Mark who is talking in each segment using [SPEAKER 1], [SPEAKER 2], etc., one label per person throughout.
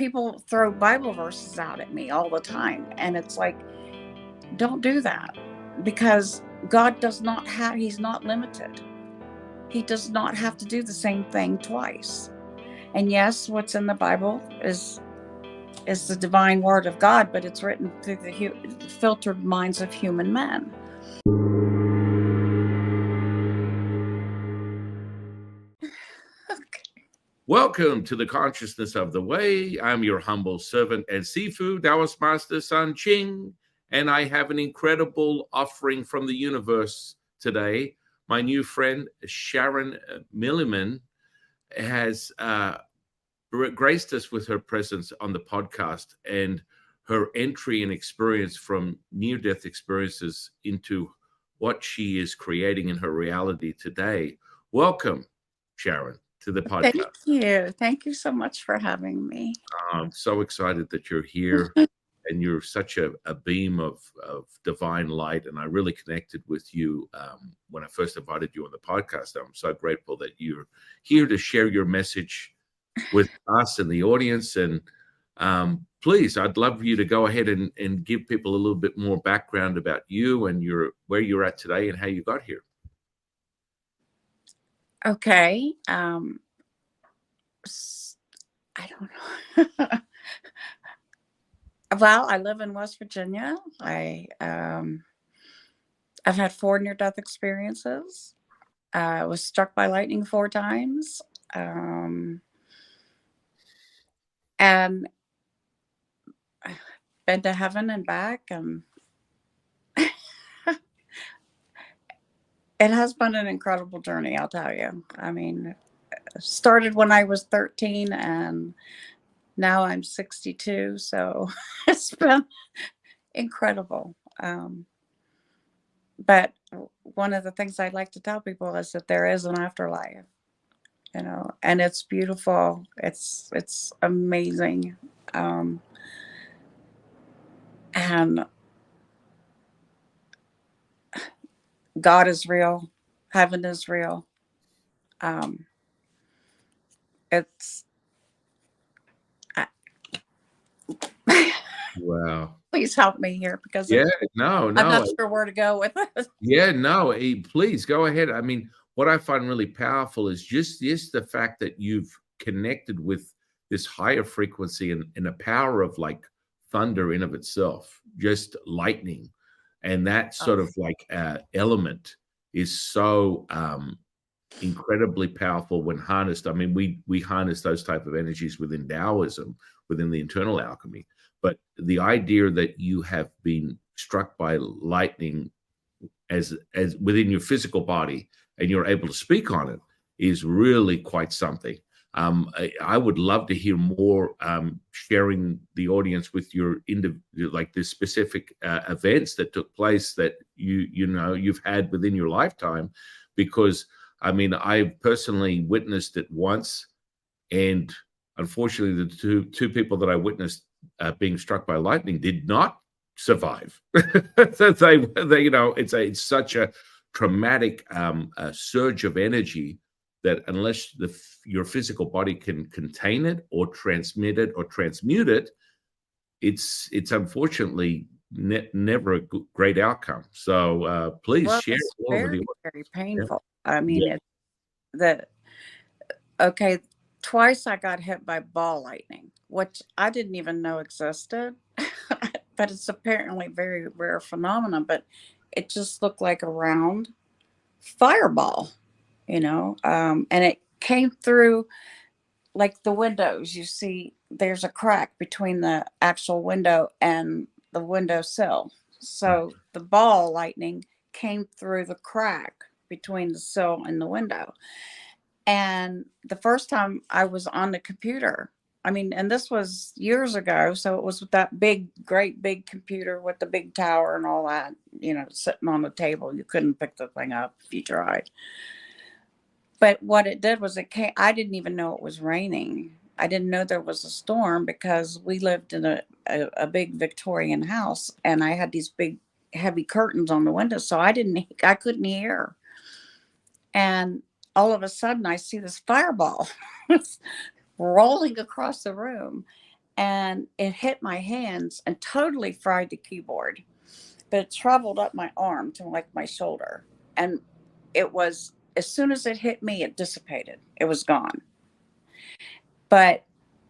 [SPEAKER 1] people throw Bible verses out at me all the time. And it's like, don't do that, because God does not have, he's not limited. He does not have to do the same thing twice. And yes, what's in the Bible is the divine word of God, but it's written through the filtered minds of human men.
[SPEAKER 2] Welcome to the Consciousness of the Way. I'm your humble servant and Sifu, Taoist Master San Ching, and I have an incredible offering from the universe today. My new friend, Sharon Milliman, has graced us with her presence on the podcast, and her entry and experience from near-death experiences into what she is creating in her reality today. Welcome, Sharon, to the podcast.
[SPEAKER 1] Thank you. Thank you so much for having me.
[SPEAKER 2] I'm so excited that you're here. And you're such a beam of divine light. And I really connected with you when I first invited you on the podcast. I'm so grateful that you're here to share your message with us and the audience. And please, I'd love you to go ahead and give people a little bit more background about you and where you're at today and how you got here.
[SPEAKER 1] Okay. I don't know. Well, I live in West Virginia. I've had 4 near-death experiences. I was struck by lightning 4 times. And I've been to heaven and back. And it has been an incredible journey, I'll tell you. I mean, it started when I was 13 and now I'm 62, so it's been incredible. But one of the things I'd like to tell people is that there is an afterlife, and it's beautiful. It's amazing. And God is real. Heaven is real. It's
[SPEAKER 2] Wow.
[SPEAKER 1] Please help me here, because
[SPEAKER 2] I'm
[SPEAKER 1] not sure where to go with it.
[SPEAKER 2] Please go ahead. I mean, what I find really powerful is just the fact that you've connected with this higher frequency and a power of like thunder in of itself, just lightning, and that sort of like element is so incredibly powerful when harnessed. I mean, we harness those type of energies within Daoism, within the internal alchemy. But the idea that you have been struck by lightning as within your physical body and you're able to speak on it is really quite something. I would love to hear more sharing the audience with your like the specific events that took place that you've had within your lifetime, because I mean, I personally witnessed it once, and unfortunately, the two people that I witnessed being struck by lightning did not survive. It's such a traumatic surge of energy that unless your physical body can contain it or transmit it or transmute it, it's unfortunately never a great outcome. So please share
[SPEAKER 1] it's
[SPEAKER 2] all over the
[SPEAKER 1] very painful. Yeah. I mean, okay. Twice I got hit by ball lightning, which I didn't even know existed, but it's apparently a very rare phenomenon. But it just looked like a round fireball, and it came through like the windows. You see, there's a crack between the actual window and the windowsill. So the ball lightning came through the crack between the sill and the window. And the first time I was on the computer, I mean, and this was years ago, so it was with that great big computer with the big tower and all that, sitting on the table. You couldn't pick the thing up if you tried. But what it did was I didn't even know it was raining. I didn't know there was a storm because we lived in a big Victorian house, and I had these big heavy curtains on the window, so I couldn't hear. And all of a sudden I see this fireball rolling across the room, and it hit my hands and totally fried the keyboard. But it traveled up my arm to like my shoulder. And it was, as soon as it hit me, it dissipated. It was gone. But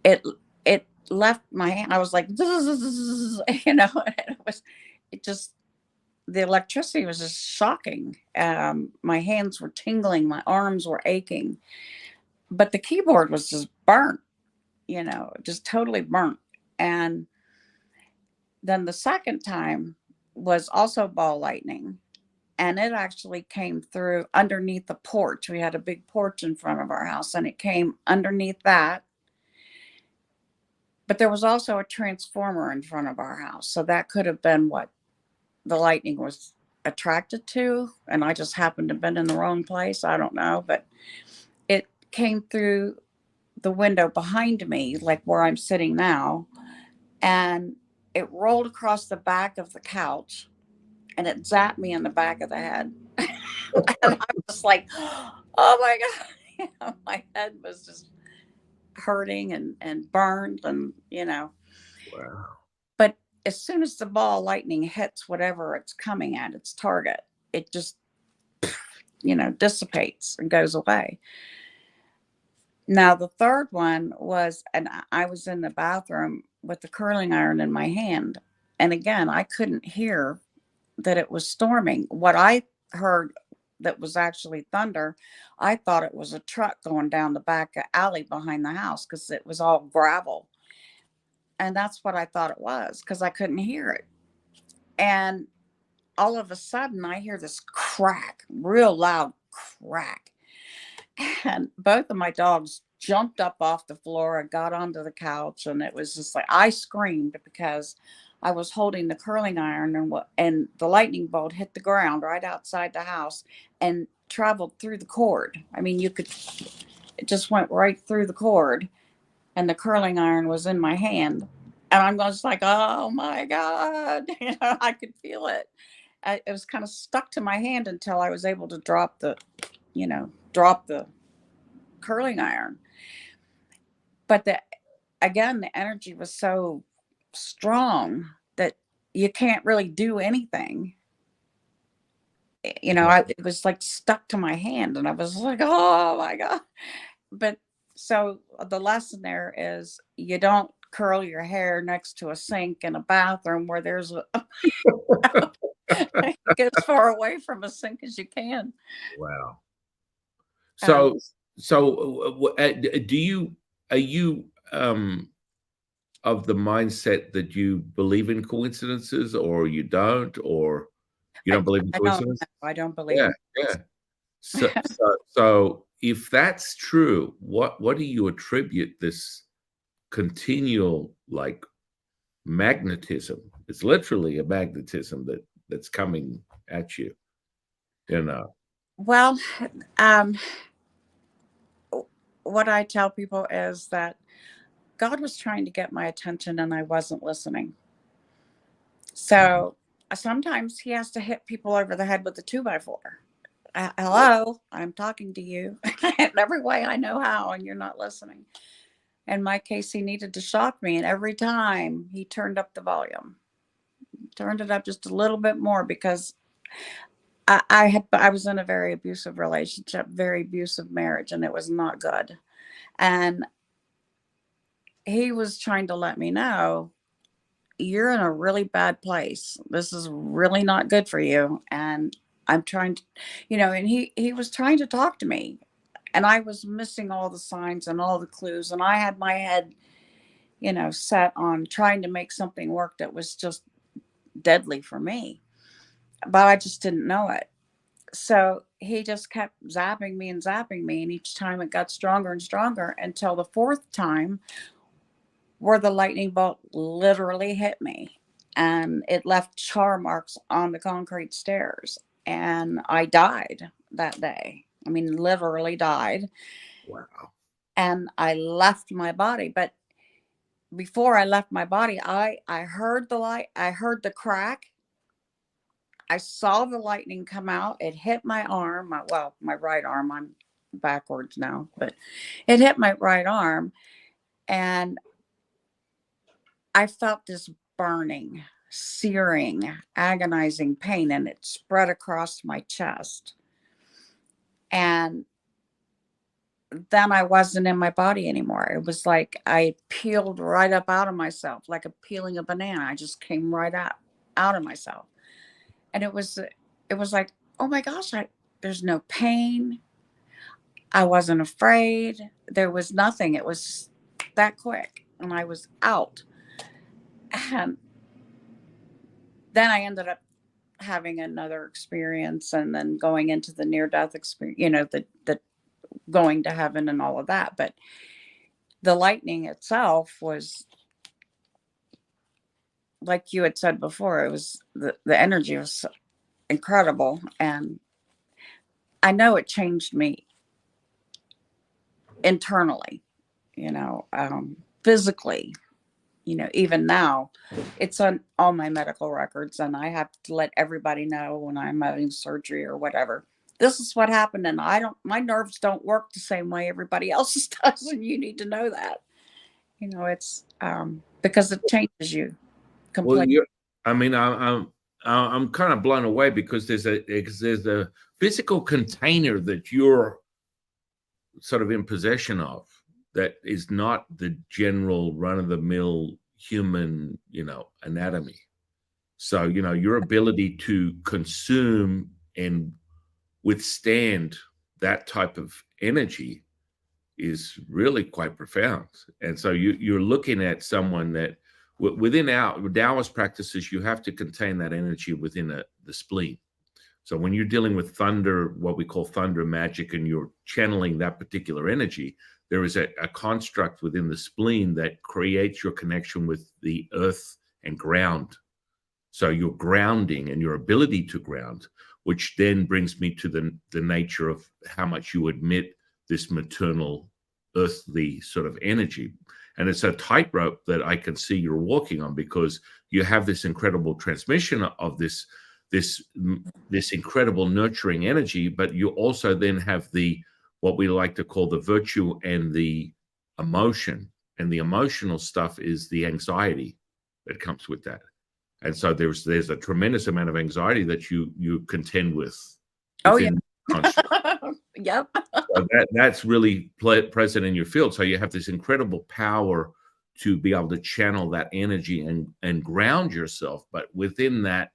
[SPEAKER 1] it it left my hand. I was like, you know, and it just, the electricity was just shocking. My hands were tingling, my arms were aching, but the keyboard was just burnt, you know, just totally burnt. And then the second time was also ball lightning, and it actually came through underneath the porch. We had a big porch in front of our house, and it came underneath that. But there was also a transformer in front of our house, so that could have been what the lightning was attracted to, and I just happened to have been in the wrong place. I don't know, but it came through the window behind me, like where I'm sitting now, and it rolled across the back of the couch, and it zapped me in the back of the head. And I was like, oh my God. You know, my head was just hurting and burned, and, you know,
[SPEAKER 2] Wow.
[SPEAKER 1] but as soon as the ball lightning hits whatever it's coming at, its target, it just, you know, dissipates and goes away. Now, the third one was, and I was in the bathroom with the curling iron in my hand. And again, I couldn't hear that it was storming. What I heard that was actually thunder, I thought it was a truck going down the back alley behind the house because it was all gravel. And that's what I thought it was because I couldn't hear it. And all of a sudden, I hear this crack, real loud crack. And both of my dogs jumped up off the floor and got onto the couch. And it was just like, I screamed because I was holding the curling iron, and the lightning bolt hit the ground right outside the house and traveled through the cord. I mean, it just went right through the cord, and the curling iron was in my hand. And I'm just like, oh my God, you know, I could feel it. It was kind of stuck to my hand until I was able to drop the curling iron. But again, the energy was so strong that you can't really do anything. You know, it was like stuck to my hand, and I was like, oh my God. But so the lesson there is, you don't curl your hair next to a sink in a bathroom where there's get as far away from a sink as you can.
[SPEAKER 2] Wow.
[SPEAKER 1] Um,
[SPEAKER 2] So, do you are you of the mindset that you believe in coincidences, or you don't, or you don't believe in coincidence?
[SPEAKER 1] I don't believe
[SPEAKER 2] Yeah,
[SPEAKER 1] in
[SPEAKER 2] yeah. So if that's true, what do you attribute this continual like magnetism? It's literally a magnetism that's coming at you, you know.
[SPEAKER 1] well, um, what I tell people is that God was trying to get my attention and I wasn't listening.
[SPEAKER 2] Mhm.
[SPEAKER 1] So sometimes he has to hit people over the head with a 2x4. Hello, I'm talking to you in every way I know how, and you're not listening. In my case, he needed to shock me, and every time he turned up the volume, turned it up just a little bit more, because I was in a very abusive relationship, very abusive marriage, and it was not good. And he was trying to let me know, you're in a really bad place. This is really not good for you. And I'm trying to, and he was trying to talk to me, and I was missing all the signs and all the clues. And I had my head, set on trying to make something work that was just deadly for me, but I just didn't know it. So he just kept zapping me and zapping me. And each time it got stronger and stronger until the fourth time, where the lightning bolt literally hit me, and it left char marks on the concrete stairs. And I died that day. I mean, literally died.
[SPEAKER 2] Wow.
[SPEAKER 1] And I left my body. But before I left my body, I heard the light, I heard the crack. I saw the lightning come out. It hit my arm, my right arm. I'm backwards now, but it hit my right arm. And I felt this burning, searing, agonizing pain, and it spread across my chest. And then I wasn't in my body anymore. It was like I peeled right up out of myself, like a peeling a banana. I just came right out of myself. And it was like, oh my gosh, there's no pain. I wasn't afraid. There was nothing. It was that quick. And I was out. And then I ended up having another experience and then going into the near death experience, the going to heaven and all of that. But the lightning itself was, like you had said before, it was the energy was incredible. And I know it changed me internally, physically, even now it's on all my medical records, and I have to let everybody know when I'm having surgery or whatever. This is what happened, and my nerves don't work the same way everybody else's does, and you need to know that. It's because it changes you
[SPEAKER 2] Well,
[SPEAKER 1] completely.
[SPEAKER 2] I mean, I'm kind of blown away because there's a physical container that you're sort of in possession of that is not the general run of the mill human, anatomy. So, your ability to consume and withstand that type of energy is really quite profound. And so you're looking at someone that within our Taoist practices, you have to contain that energy within the spleen. So when you're dealing with thunder, what we call thunder magic, and you're channeling that particular energy, there is a construct within the spleen that creates your connection with the earth and ground. So your grounding and your ability to ground, which then brings me to the nature of how much you admit this maternal, earthly sort of energy. And it's a tightrope that I can see you're walking on, because you have this incredible transmission of this incredible nurturing energy, but you also then have what we like to call the virtue and the emotion. And the emotional stuff is the anxiety that comes with that. And so there's a tremendous amount of anxiety that you contend with
[SPEAKER 1] Oh yeah.
[SPEAKER 2] within the construct.
[SPEAKER 1] Yep.
[SPEAKER 2] So that's really present in your field. So you have this incredible power to be able to channel that energy and ground yourself. But within that,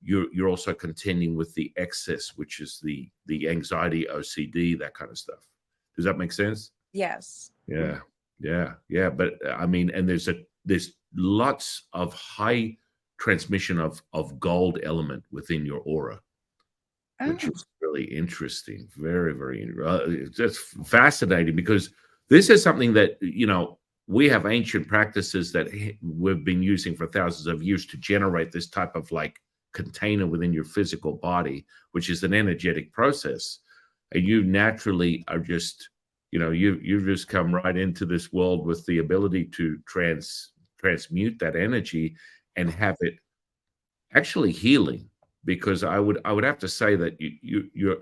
[SPEAKER 2] you're also contending with the excess, which is the anxiety, OCD, that kind of stuff. Does that make sense?
[SPEAKER 1] Yes.
[SPEAKER 2] Yeah, yeah. But I mean, and there's lots of high transmission of gold element within your aura, which
[SPEAKER 1] Oh.
[SPEAKER 2] is really interesting. Very, very, it's just fascinating, because this is something that, we have ancient practices that we've been using for thousands of years to generate this type of like container within your physical body, which is an energetic process. And you naturally are just, you've just come right into this world with the ability to transmute that energy and have it actually healing. Because I would have to say that you're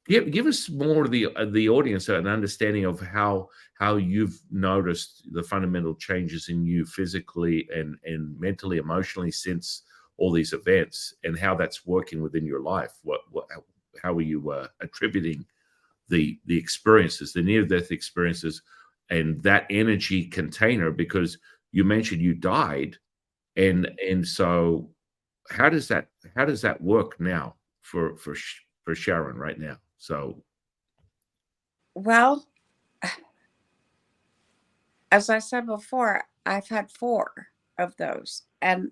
[SPEAKER 2] give us more of the audience an understanding of how you've noticed the fundamental changes in you physically and mentally, emotionally, since all these events, and how that's working within your life. How are you attributing the experiences, the near death experiences, and that energy container? Because you mentioned you died, and so how does that work now for Sharon right now? So
[SPEAKER 1] Well, as I said before, I've had 4 of those. And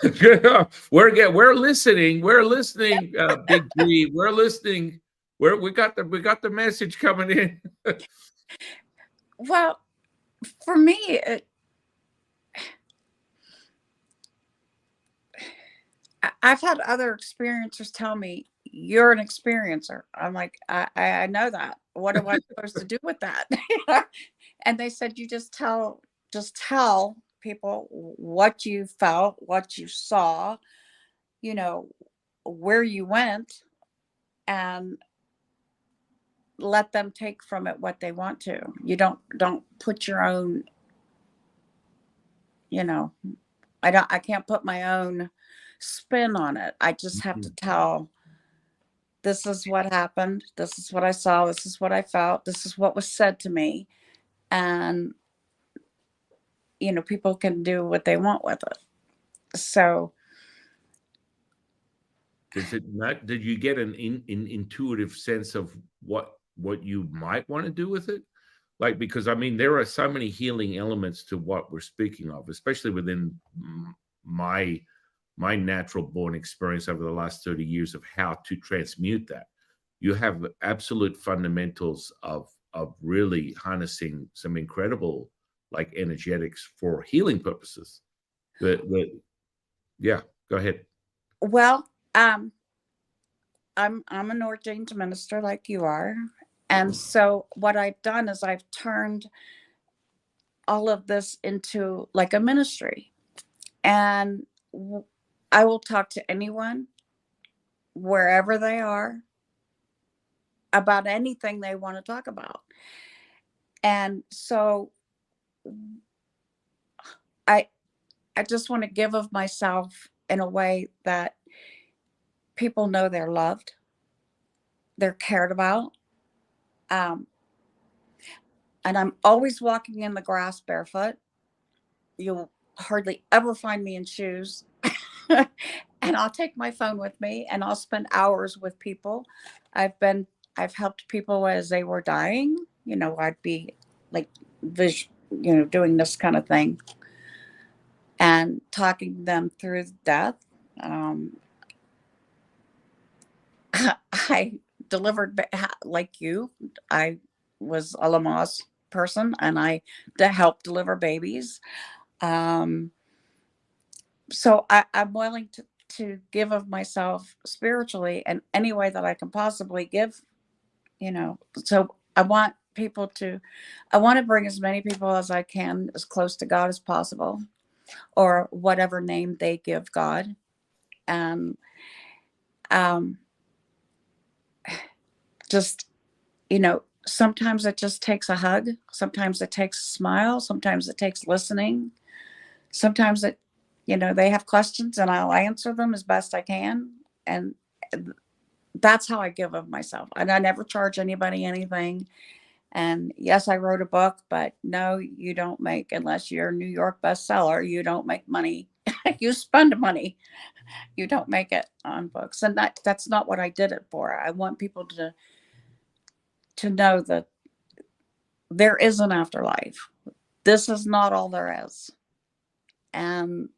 [SPEAKER 2] we're listening, Big G, we're listening. We got the message coming in.
[SPEAKER 1] well, for me, I've had other experiencers tell me, "You're an experiencer." I'm like, I know that. What am I supposed to do with that? And they said, "You just tell people what you felt, what you saw, you know, where you went, and let them take from it what they want to. You don't put your own you know, I can't put my own spin on it. I just have to
[SPEAKER 2] Mhm.
[SPEAKER 1] tell, this is what happened, this is what I saw, this is what I felt, this is what was said to me, and people can do what they want with it. So
[SPEAKER 2] Does it not? Did you get an intuitive sense of what you might want to do with it? Like, because I mean, there are so many healing elements to what we're speaking of, especially within my my natural born experience over the last 30 years of how to transmute that. You have absolute fundamentals of really harnessing some incredible like energetics for healing purposes. The yeah, go ahead.
[SPEAKER 1] well, I'm an ordained minister like you are. And so what I've done is I've turned all of this into like a ministry. And I will talk to anyone wherever they are about anything they want to talk about. And so I I just want to give of myself in a way that people know they're loved, they're cared about. Um, and I'm always walking in the grass barefoot. You'll hardly ever find me in shoes. And I'll take my phone with me and I'll spend hours with people. I've been I've helped people as they were dying. I'd be like doing this kind of thing and talking them through death. Um, I delivered like you. I was a Lamaze person and I helped deliver babies. Um, so I'm willing to give of myself spiritually in any way that I can possibly give. So I want to bring as many people as I can as close to God as possible, or whatever name they give God. And um, just, sometimes it just takes a hug. Sometimes it takes a smile. Sometimes it takes listening. Sometimes they have questions and I'll answer them as best I can. And that's how I give of myself. And I never charge anybody anything. And yes, I wrote a book, but no, you don't make, unless you're a New York bestseller, you don't make money. You spend money. You don't make it on books. And that's not what I did it for. I want people to know that there is an afterlife. This is not all there is. And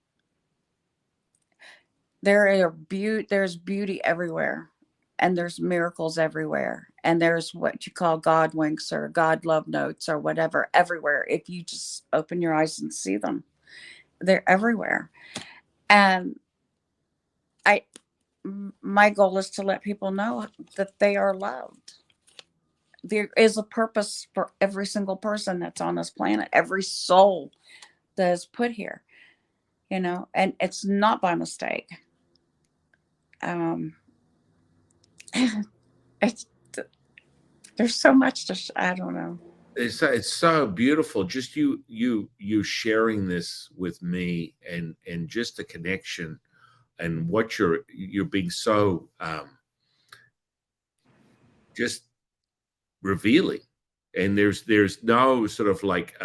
[SPEAKER 1] there's beauty everywhere, and there's miracles everywhere, and there's what you call God winks or God love notes or whatever everywhere. If you just open your eyes and see them, they're everywhere. And I my goal is to let people know that they are loved. There is a purpose for every single person that's on this planet, every soul that is put here, and it's not by mistake. um it's There's so much I don't know.
[SPEAKER 2] It's so beautiful. Just you sharing this with me, and just the connection and what you're being so just revealing. And there's no sort of like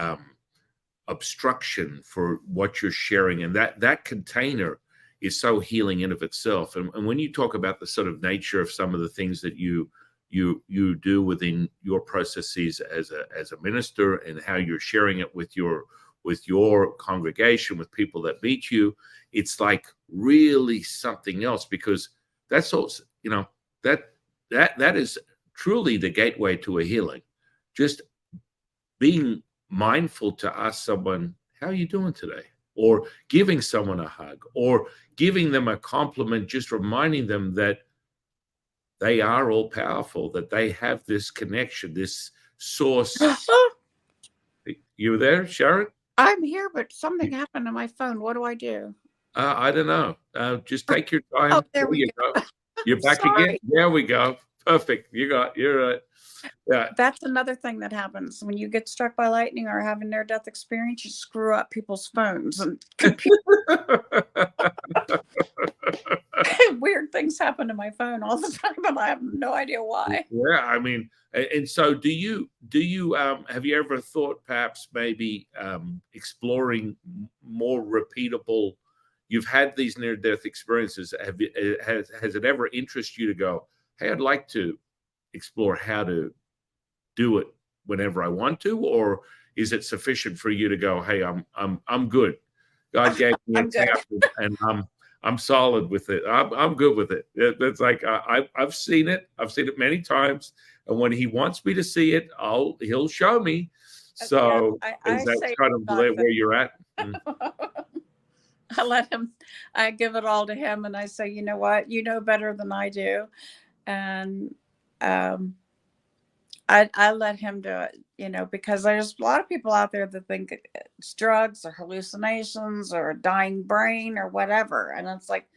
[SPEAKER 2] obstruction for what you're sharing, and that container is so healing in of itself. And when you talk about the sort of nature of some of the things that you do within your processes as a minister, and how you're sharing it with your congregation, with people that meet you, it's like really something else, because that's also, that that is truly the gateway to a healing. Just being mindful to ask someone, how are you doing today? Or giving someone a hug, or giving them a compliment, just reminding them that they are all powerful, that they have this connection, this source. You there, Sharon?
[SPEAKER 1] I'm here, but something happened to my phone. What do I do?
[SPEAKER 2] I don't know. Just take your
[SPEAKER 1] Oh,
[SPEAKER 2] time.
[SPEAKER 1] there
[SPEAKER 2] There
[SPEAKER 1] we
[SPEAKER 2] you
[SPEAKER 1] go.
[SPEAKER 2] go.
[SPEAKER 1] I'm
[SPEAKER 2] You're back again.
[SPEAKER 1] sorry.
[SPEAKER 2] There we go. Perfect. You're right. Yeah.
[SPEAKER 1] That's another thing that happens when you get struck by lightning or have a near-death experience. You screw up people's phones and computers. Weird things happen to my phone all the time, and I have no idea why.
[SPEAKER 2] Yeah, I mean, and so do you have you ever thought perhaps maybe exploring more repeatable? You've had these near death experiences. Has it ever interested you to go, hey, I'd like to explore how to do it whenever I want to, or is it sufficient for you to go, hey, I'm good. God gave me a
[SPEAKER 1] I'm good.
[SPEAKER 2] tap, and I'm solid with it. I'm good with it. It's like I've seen it. I've seen it many times, and when He wants me to see it, He'll show me.
[SPEAKER 1] Yeah,
[SPEAKER 2] So
[SPEAKER 1] I
[SPEAKER 2] is that
[SPEAKER 1] say
[SPEAKER 2] kind of
[SPEAKER 1] God
[SPEAKER 2] where you're at? Mm.
[SPEAKER 1] I let him, I give it all to him, and I say, you know what, you know better than I do, and um, I let him do it, because there's a lot of people out there that think it's drugs or hallucinations or a dying brain or whatever, and it's like,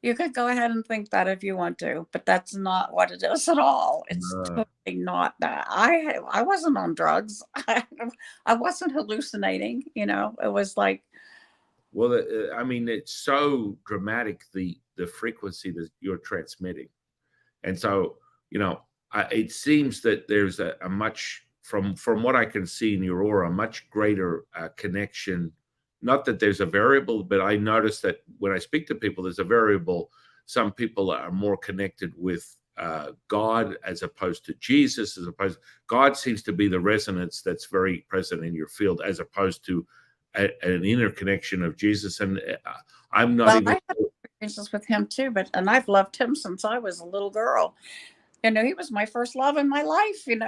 [SPEAKER 1] you could go ahead and think that if you want to, but that's not what it is at all. It's
[SPEAKER 2] Uh,
[SPEAKER 1] totally not that. I wasn't on drugs. I wasn't hallucinating. It was like,
[SPEAKER 2] well, I mean, it's so dramatic the frequency that you're transmitting. And so, it seems that there's a much from what I can see in your aura, a much greater connection. Not that there's a variable, but I notice that when I speak to people, there's a variable. Some people are more connected with God as opposed to Jesus, as opposed God seems to be the resonance that's very present in your field, as opposed to an interconnection of Jesus. And I'm not
[SPEAKER 1] well,
[SPEAKER 2] even.
[SPEAKER 1] I had experiences with him too, and I've loved him since I was a little girl. He was my first love in my life. And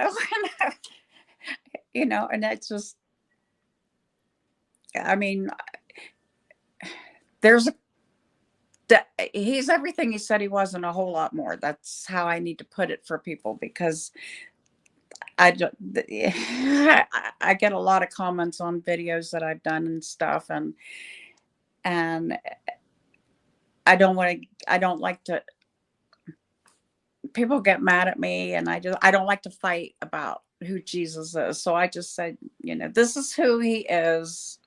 [SPEAKER 1] that's just, I mean, there's he's everything he said he was and a whole lot more. That's how I need to put it for people, because I don't, I get a lot of comments on videos that I've done and stuff, and I don't like to, people get mad at me, and I don't like to fight about who Jesus is. So I just said, this is who he is,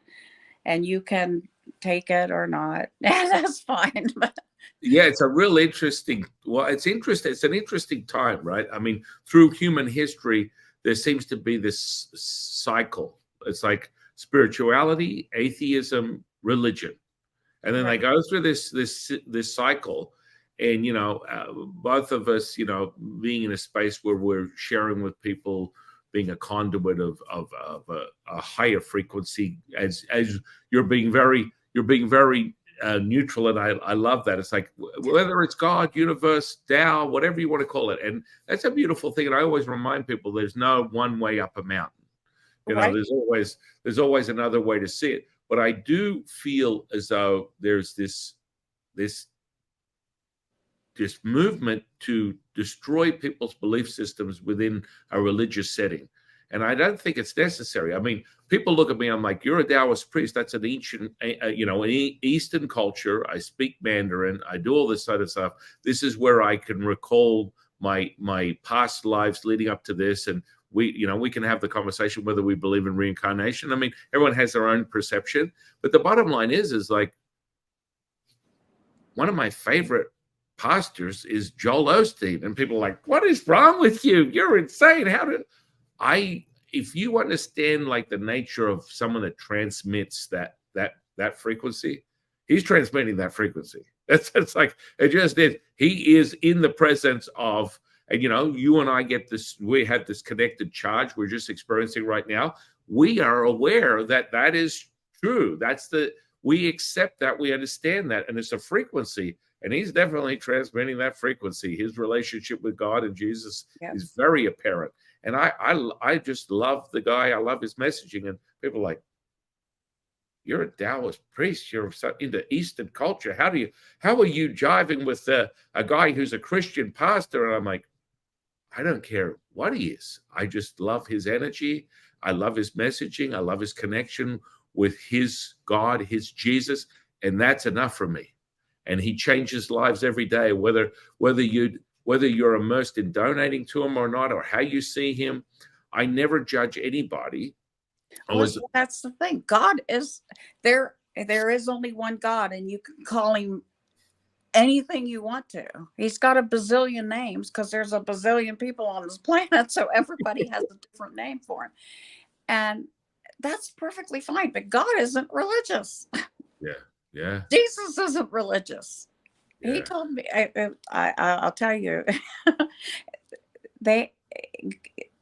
[SPEAKER 1] and you can take it or not. That's fine. But
[SPEAKER 2] Yeah, it's a real interesting. Well, it's interesting. It's an interesting time, right? I mean, through human history, there seems to be this cycle. It's like spirituality, atheism, religion, and then they
[SPEAKER 1] right.
[SPEAKER 2] go through this cycle. And both of us, being in a space where we're sharing with people, being a conduit of a higher frequency, as you're being very neutral, and I love that. It's like whether it's God, universe, Tao, whatever you want to call it, and that's a beautiful thing. And I always remind people there's no one way up a mountain.
[SPEAKER 1] Right.
[SPEAKER 2] There's always another way to see it. But I do feel as though there's this movement to destroy people's belief systems within a religious setting. And I don't think it's necessary. I mean, people look at me, I'm like, you're a Taoist priest. That's an ancient, Eastern culture. I speak Mandarin. I do all this sort of stuff. This is where I can recall my past lives leading up to this. And we can have the conversation whether we believe in reincarnation. I mean, everyone has their own perception. But the bottom line is like, one of my favorite pastors is Joel Osteen. And people are like, what is wrong with you? You're insane. If you understand like the nature of someone that transmits that frequency, he's transmitting that frequency. It's like it just is. He is in the presence of, and you and I get this. We have this connected charge we're just experiencing right now. We are aware that is true. We accept that, we understand that, and it's a frequency. And he's definitely transmitting that frequency. His relationship with God and Jesus is very apparent. And I just love the guy. I love his messaging. And people are like, you're a Taoist priest. You're into Eastern culture. How are you jiving with a guy who's a Christian pastor? And I'm like, I don't care what he is. I just love his energy. I love his messaging. I love his connection with his God, his Jesus. And that's enough for me. And he changes lives every day, whether you whether you're immersed in donating to him or not, or how you see him. I never judge anybody.
[SPEAKER 1] Well, that's the thing. God is there. There is only one God, and you can call him anything you want to. He's got a bazillion names because there's a bazillion people on this planet, so everybody has a different name for him, and that's perfectly fine. But God isn't religious.
[SPEAKER 2] Yeah, yeah,
[SPEAKER 1] Jesus isn't religious. He
[SPEAKER 2] yeah.
[SPEAKER 1] told me. I'll tell you. they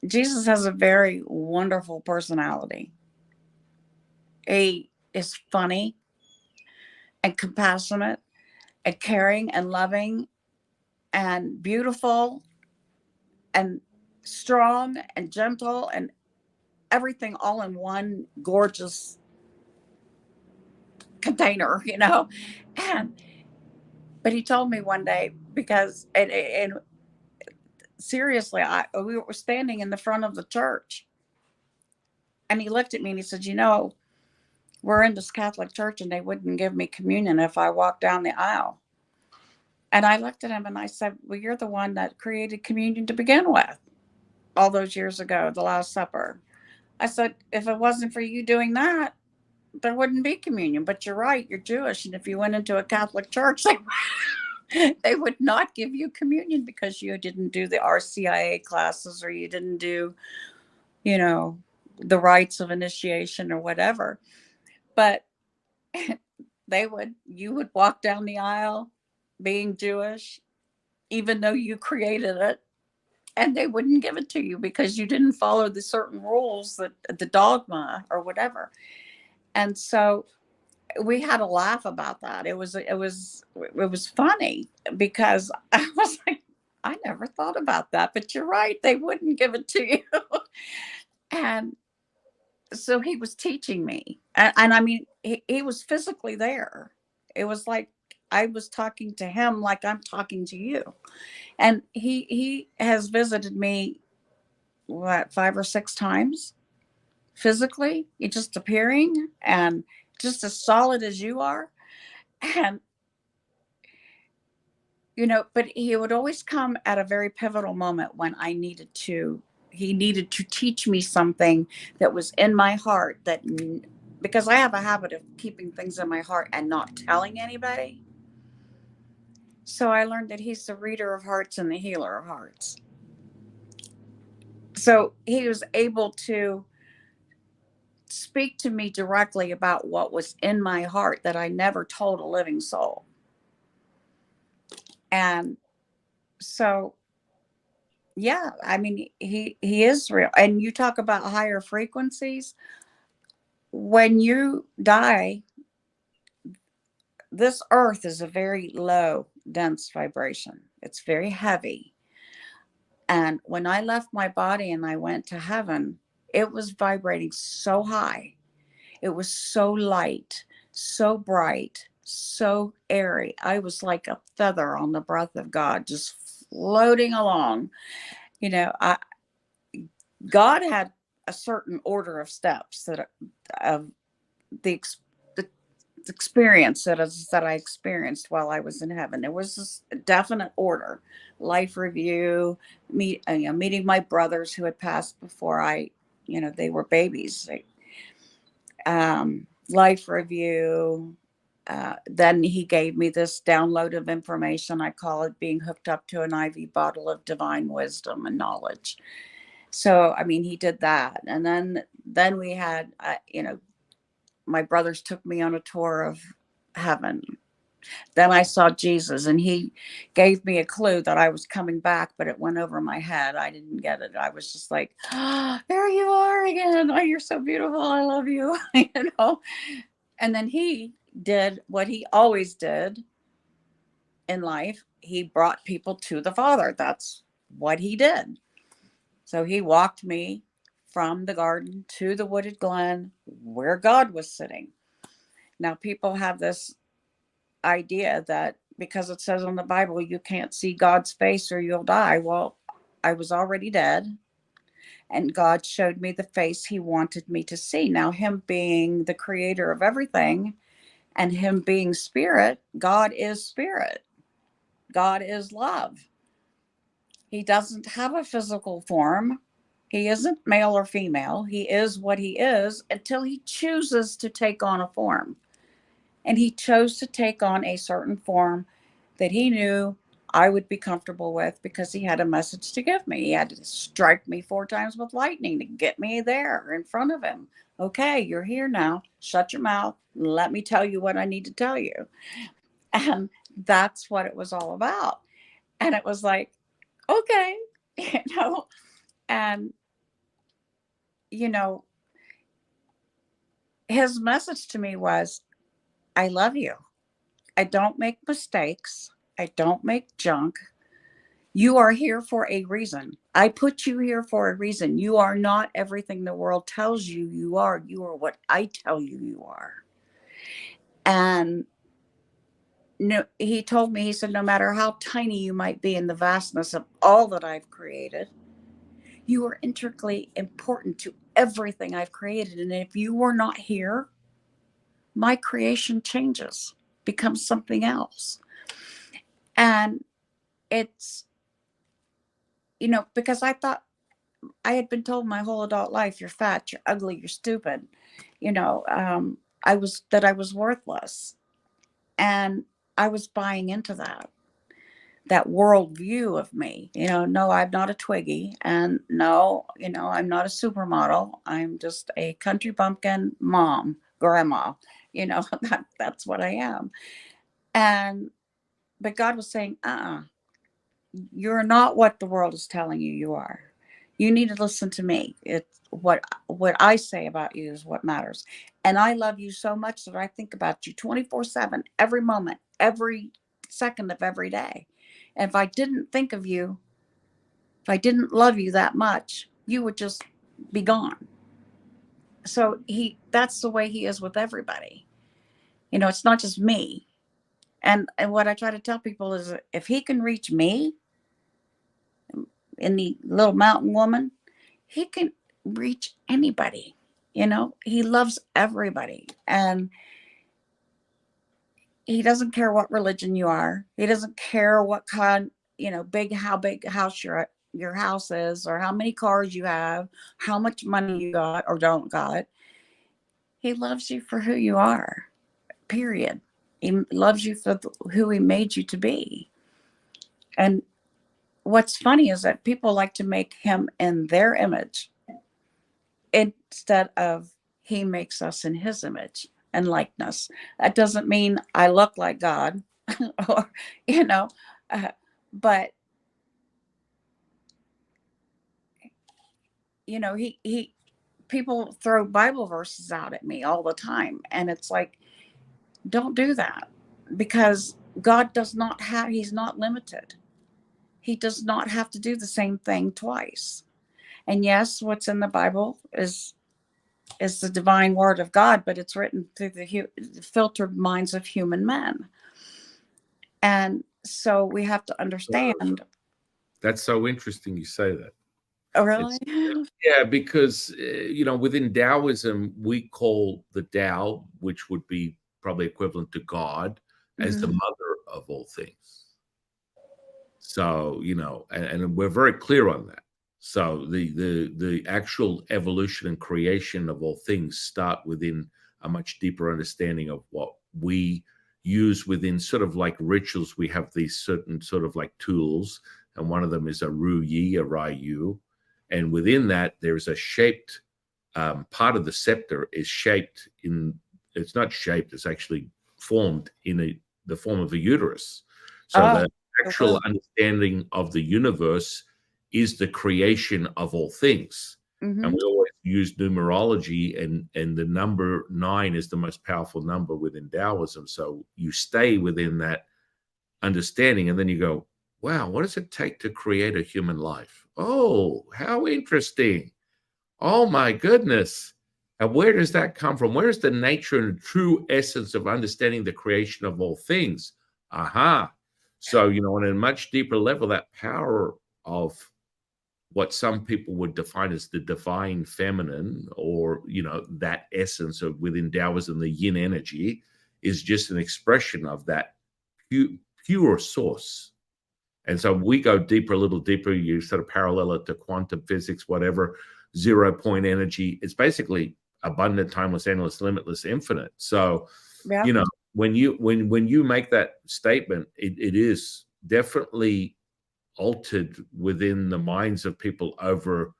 [SPEAKER 1] Jesus has a very wonderful personality. He is funny and compassionate and caring and loving and beautiful and strong and gentle and everything all in one gorgeous container, you know. And but he told me one day, because and seriously, we were standing in the front of the church, and he looked at me and he said, "You know, we're in this Catholic church, and they wouldn't give me communion if I walked down the aisle." And I looked at him and I said, "Well, you're the one that created communion to begin with all those years ago, the Last Supper." I said, "If it wasn't for you doing that, there wouldn't be communion. But you're right, you're Jewish. And if you went into a Catholic church, they would not give you communion because you didn't do the RCIA classes, or you didn't do, you know, the rites of initiation or whatever." But you would walk down the aisle being Jewish, even though you created it, and they wouldn't give it to you because you didn't follow the certain rules, that the dogma or whatever. And so we had a laugh about that. It was funny because I was like, I never thought about that, but you're right, they wouldn't give it to you. And so he was teaching me, and I mean, he was physically there. It was like I was talking to him like I'm talking to you. And he has visited me, what, 5 or 6 times physically, just appearing and just as solid as you are. And but he would always come at a very pivotal moment when he needed to teach me something that was in my heart, because I have a habit of keeping things in my heart and not telling anybody. So I learned that he's the reader of hearts and the healer of hearts. So he was able to speak to me directly about what was in my heart that I never told a living soul. And so, yeah, I mean, he is real. And you talk about higher frequencies. When you die, this earth is a very low, dense vibration. It's very heavy. And when I left my body and I went to heaven, it was vibrating so high. It was so light, so bright, so airy. I was like a feather on the breath of God, just floating along. God had a certain order of steps of the, the experience that I experienced while I was in heaven. There was this definite order: life review, meeting my brothers who had passed before they were babies. Life review. Then he gave me this download of information. I call it being hooked up to an IV bottle of divine wisdom and knowledge. So, I mean, he did that. And then we had, my brothers took me on a tour of heaven. Then I saw Jesus, and he gave me a clue that I was coming back, but it went over my head. I didn't get it. I was just like, "Oh, there you are again. Oh, you're so beautiful. I love you." And then he did what he always did in life. He brought people to the Father. That's what he did. So he walked me from the garden to the wooded glen where God was sitting. Now, people have this idea that because it says in the Bible, you can't see God's face or you'll die. Well, I was already dead, and God showed me the face he wanted me to see. Now, him being the creator of everything and him being spirit, God is spirit. God is love. He doesn't have a physical form. He isn't male or female. He is what he is until he chooses to take on a form. And he chose to take on a certain form that he knew I would be comfortable with because he had a message to give me. He had to strike me 4 times with lightning to get me there in front of him. Okay, you're here now. Shut your mouth. Let me tell you what I need to tell you. And that's what it was all about. And it was like, okay, you know, and, you know, his message to me was, I love you. I don't make mistakes. I don't make junk. You are here for a reason. I put you here for a reason. You are not everything the world tells you you are. You are what I tell you you are. And no, he told me, he said, no matter how tiny you might be in the vastness of all that I've created, you are intricately important to everything I've created. And if you were not here, my creation changes, becomes something else. And it's, because I thought I had been told my whole adult life, you're fat, you're ugly, you're stupid. I was worthless. And I was buying into that worldview of me. No, I'm not a Twiggy. And no, I'm not a supermodel. I'm just a country bumpkin mom, grandma. That's what I am. But God was saying, you're not what the world is telling you you are. You need to listen to me. It's what I say about you is what matters. And I love you so much that I think about you 24/7, every moment, every second of every day. And if I didn't think of you, if I didn't love you that much, you would just be gone. So that's the way he is with everybody. It's not just me. And what I try to tell people is, if he can reach me in the little mountain woman, he can reach anybody. He loves everybody. And he doesn't care what religion you are. He doesn't care what kind, how big house your house is, or how many cars you have, how much money you got or don't got. He loves you for who you are, period. He loves you for who he made you to be. And what's funny is that people like to make him in their image instead of he makes us in his image and likeness. That doesn't mean I look like God, or, but, he people throw Bible verses out at me all the time. And it's like, don't do that, because God he's not limited. He does not have to do the same thing twice. And yes, what's in the Bible is the divine word of God, but it's written through the filtered minds of human men. And so we have to understand.
[SPEAKER 2] That's so interesting you say that.
[SPEAKER 1] Oh, really?
[SPEAKER 2] Yeah, because, within Daoism, we call the Tao, which would be probably equivalent to God, as the mother of all things. So, and we're very clear on that. So the actual evolution and creation of all things start within a much deeper understanding of what we use within sort of like rituals. We have these certain sort of like tools, and one of them is a Ru Yi, a Ryu. And within that, there's a shaped part of the scepter is shaped it's not shaped, it's actually formed in the form of a uterus. So the actual understanding of the universe is the creation of all things. And we always use numerology, and the number 9 is the most powerful number within Taoism. So you stay within that understanding, and then you go, wow, what does it take to create a human life? Oh, how interesting. Oh my goodness. And where does that come from? Where is the nature and true essence of understanding the creation of all things? Aha. So, on a much deeper level, that power of what some people would define as the divine feminine, or, that essence of within Taoism, the yin energy, is just an expression of that pure source. And so we go deeper, a little deeper. You sort of parallel it to quantum physics, whatever, 0 point energy. It's basically abundant, timeless, endless, limitless, infinite. So,
[SPEAKER 1] Yeah.
[SPEAKER 2] you know, when you make that statement, it is definitely altered within the minds of people over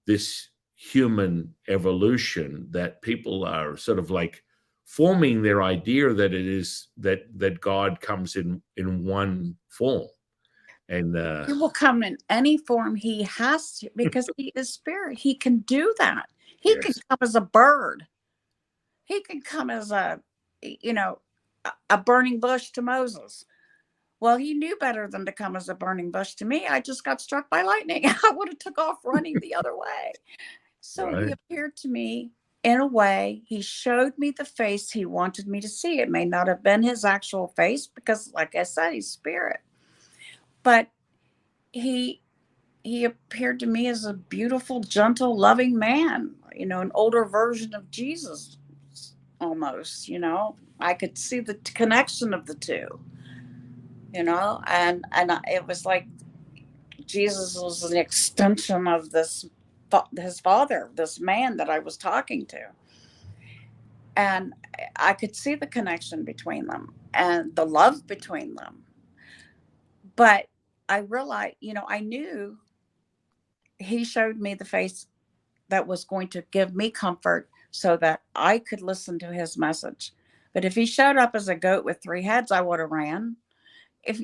[SPEAKER 2] this human evolution, that people are sort of like forming their idea that it is that God comes in one form. And
[SPEAKER 1] He will come in any form he has to because he is spirit. He can do that. He can
[SPEAKER 2] yes,
[SPEAKER 1] come as a bird. He can come as you know, a burning bush to Moses. Well, he knew better than to come as a burning bush to me. I just got struck by lightning. I would have took off running the other way. So he
[SPEAKER 2] right.
[SPEAKER 1] appeared to me in a way. He showed me the face he wanted me to see. It may not have been his actual face because, like I said, he's spirit. But he he appeared to me as a beautiful, gentle, loving man, an older version of Jesus almost. I could see the connection of the two, and it was like Jesus was an extension of his father, this man that I was talking to. And I could see the connection between them and the love between them. But I realized, I knew he showed me the face that was going to give me comfort so that I could listen to his message. But if he showed up as a goat with three heads, I would have ran. If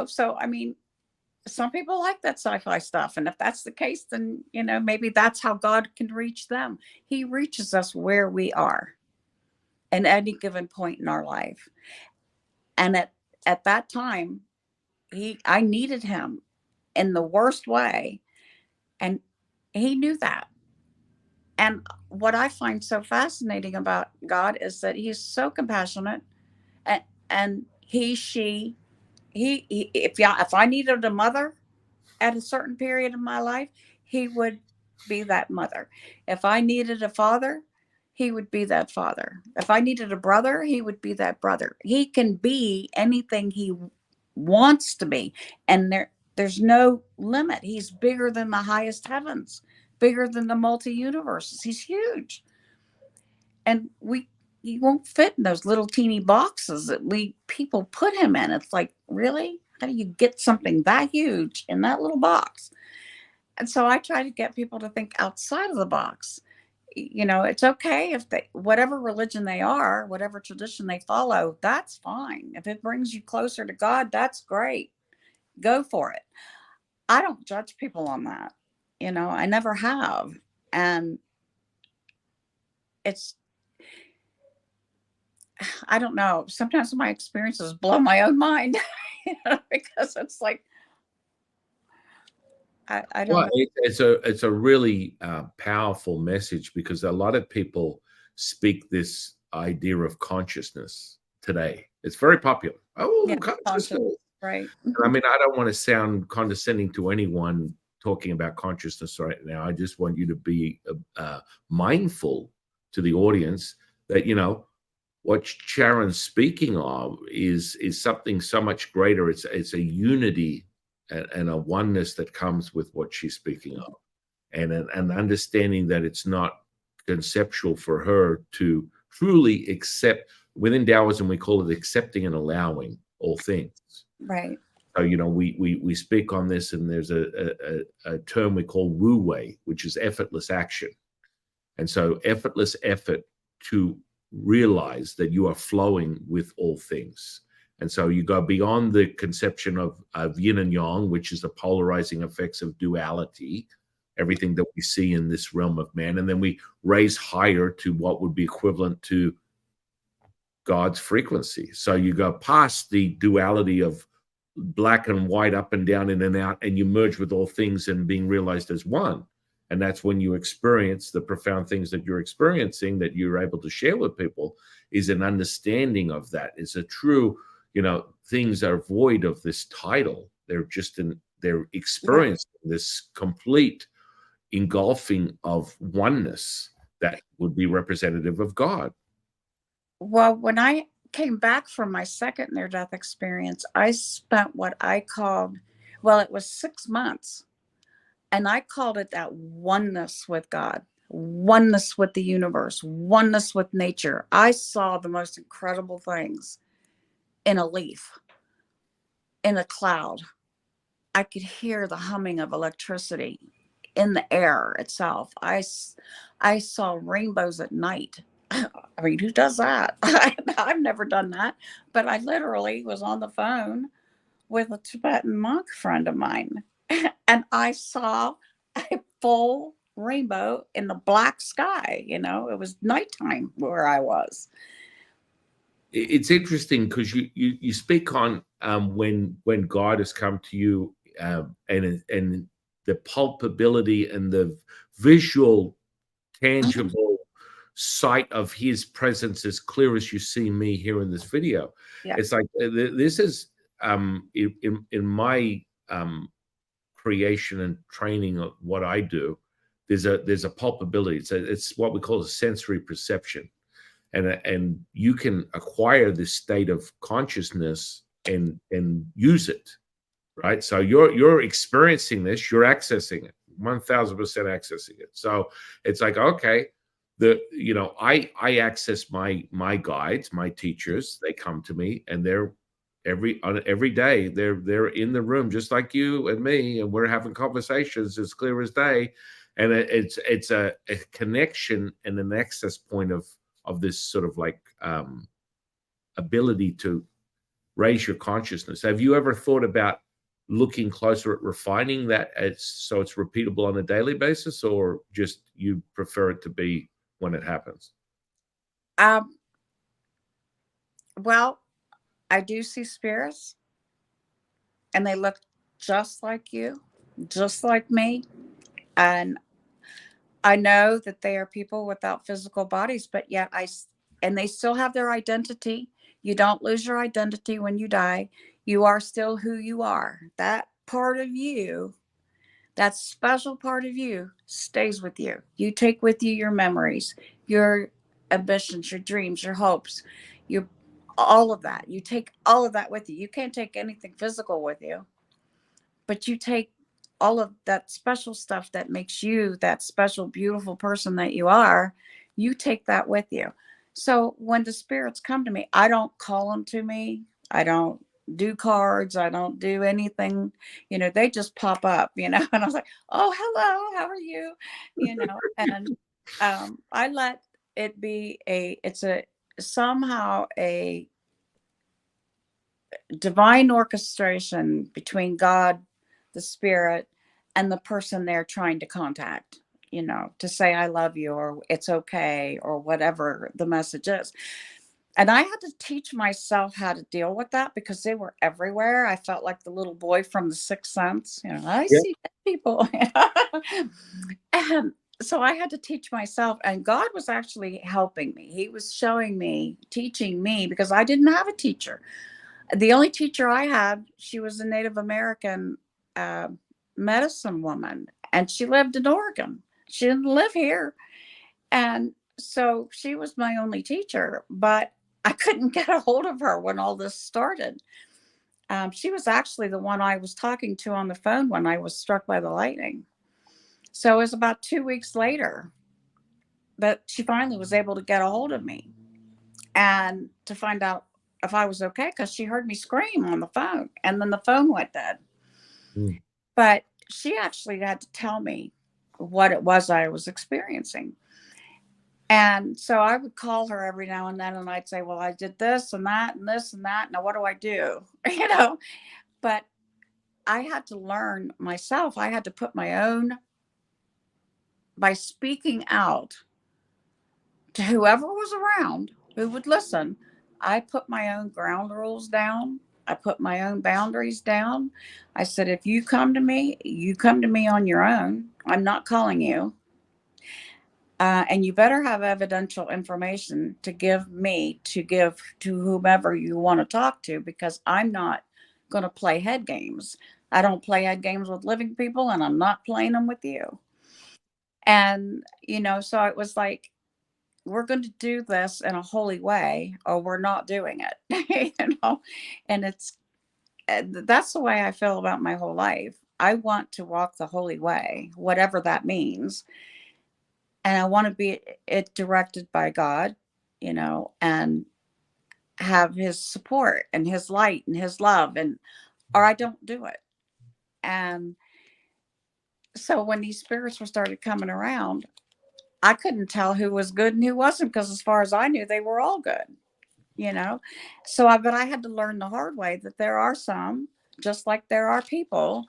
[SPEAKER 1] so I mean, some people like that sci-fi stuff. And if that's the case, then, maybe that's how God can reach them. He reaches us where we are at any given point in our life. And at that time, I needed him in the worst way. And he knew that. And what I find so fascinating about God is that he's so compassionate, and if I needed a mother at a certain period of my life, he would be that mother. If I needed a father, he would be that father. If I needed a brother, he would be that brother. He can be anything he wants to be. And there's no limit. He's bigger than the highest heavens, bigger than the multi universes. He's huge. And he won't fit in those little teeny boxes that we people put him in. It's like, really? How do you get something that huge in that little box? And so I try to get people to think outside of the box. It's okay if whatever religion they are, whatever tradition they follow, that's fine. If it brings you closer to God, that's great. Go for it. I don't judge people on that. I never have. And it's, I don't know. Sometimes my experiences blow my own mind because it's like, I don't
[SPEAKER 2] Well,
[SPEAKER 1] know.
[SPEAKER 2] it's a really powerful message, because a lot of people speak this idea of consciousness today. It's very popular.
[SPEAKER 1] Yeah,
[SPEAKER 2] Oh,
[SPEAKER 1] conscious,
[SPEAKER 2] consciousness.
[SPEAKER 1] right?
[SPEAKER 2] I mean, I don't want to sound condescending to anyone talking about consciousness right now. I just want you to be mindful to the audience that, what Sharon's speaking of is something so much greater. It's a unity and a oneness that comes with what she's speaking of, and an understanding that it's not conceptual for her to truly accept. Within Taoism, we call it accepting and allowing all things.
[SPEAKER 1] Right.
[SPEAKER 2] So, we speak on this, and there's a term we call wu wei, which is effortless action. And so effortless effort to realize that you are flowing with all things. And so you go beyond the conception of yin and yang, which is the polarizing effects of duality, everything that we see in this realm of man. And then we raise higher to what would be equivalent to God's frequency. So you go past the duality of black and white, up and down, in and out, and you merge with all things and being realized as one. And that's when you experience the profound things that you're experiencing, that you're able to share with people, is an understanding of that. It's a true, things are void of this title. They're
[SPEAKER 1] Yeah.
[SPEAKER 2] experiencing this complete engulfing of oneness that would be representative of God.
[SPEAKER 1] Well, when came back from my second near death experience, I spent what I called, well, it was 6 months. And I called it that oneness with God, oneness with the universe, oneness with nature. I saw the most incredible things in a leaf, in a cloud. I could hear the humming of electricity in the air itself. I saw rainbows at night. I mean, who does that? I've never done that, but I literally was on the phone with a Tibetan monk friend of mine, and I saw a full rainbow in the black sky. It was nighttime where I was.
[SPEAKER 2] It's interesting because you speak on when God has come to you, and the palpability and the visual, tangible sight of His presence as clear as you see me here in this video.
[SPEAKER 1] Yeah.
[SPEAKER 2] It's like this is in my creation and training of what I do. There's a palpability. It's what we call a sensory perception. And you can acquire this state of consciousness and use it, right? So you're experiencing this, you're accessing it, 1000% accessing it. So it's like, okay, I access my guides, my teachers. They come to me, and they're every day they're in the room just like you and me, and we're having conversations as clear as day. And it's a connection and an access point of this sort of like ability to raise your consciousness. Have you ever thought about looking closer at refining that so it's repeatable on a daily basis, or just you prefer it to be when it happens?
[SPEAKER 1] Well, I do see spirits, and they look just like you, just like me. And I know that they are people without physical bodies, but yet and they still have their identity. You don't lose your identity when you die. You are still who you are. That part of you, that special part of you, stays with you. You take with you your memories, your ambitions, your dreams, your hopes, your all of that. You take all of that with you. You can't take anything physical with you, but you take all of that special stuff that makes you that special, beautiful person that you are. You take that with you. So when the spirits come to me, I don't call them to me. I don't do cards. I don't do anything. They just pop up, and I was like, oh, hello, how are you? And I let it be it's a somehow a divine orchestration between God, the spirit, and the person they're trying to contact, to say, I love you, or it's okay, or whatever the message is. And I had to teach myself how to deal with that because they were everywhere. I felt like the little boy from The Sixth Sense. I
[SPEAKER 2] Yeah.
[SPEAKER 1] see dead people. And so I had to teach myself, and God was actually helping me. He was showing me, teaching me, because I didn't have a teacher. The only teacher I had, she was a Native American uh, medicine woman, and she lived in Oregon. She didn't live here. And so she was my only teacher, but I couldn't get a hold of her when all this started. She was actually the one I was talking to on the phone when I was struck by the lightning. So it was about 2 weeks later that she finally was able to get a hold of me and to find out if I was okay, because she heard me scream on the phone, and then the phone went dead.
[SPEAKER 2] Mm.
[SPEAKER 1] But she actually had to tell me what it was I was experiencing. And so I would call her every now and then, and I'd say, well, I did this and that and this and that. Now, what do I do? But I had to learn myself. I had to put my own, by speaking out to whoever was around who would listen. I put my own ground rules down. I put my own boundaries down. I said, if you come to me, you come to me on your own. I'm not calling you. And you better have evidential information to give me, to give to whomever you want to talk to, because I'm not going to play head games. I don't play head games with living people, and I'm not playing them with you. And, so it was like we're going to do this in a holy way or we're not doing it. You know, and that's the way I feel about my whole life. I want to walk the holy way, whatever that means. And I want to be it directed by God, you know, and have his support and his light and his love, and or I don't do it. And so when these spirits were started coming around, I couldn't tell who was good and who wasn't, because as far as I knew, they were all good, you know. But I had to learn the hard way that there are some, just like there are people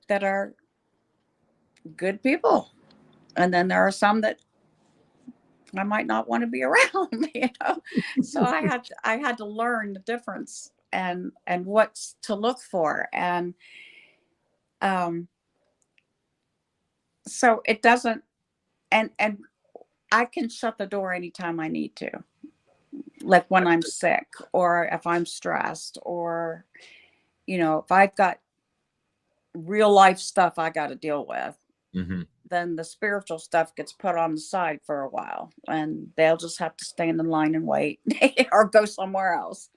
[SPEAKER 1] that are good people, and then there are some that I might not want to be around, you know. So I had to learn the difference and what's to look for. And um so it doesn't, and I can shut the door anytime I need to, like when I'm sick or if I'm stressed, or you know, if I've got real life stuff I got to deal with,
[SPEAKER 2] Hmm.
[SPEAKER 1] then the spiritual stuff gets put on the side for a while, and they'll just have to stand in line and wait or go somewhere else.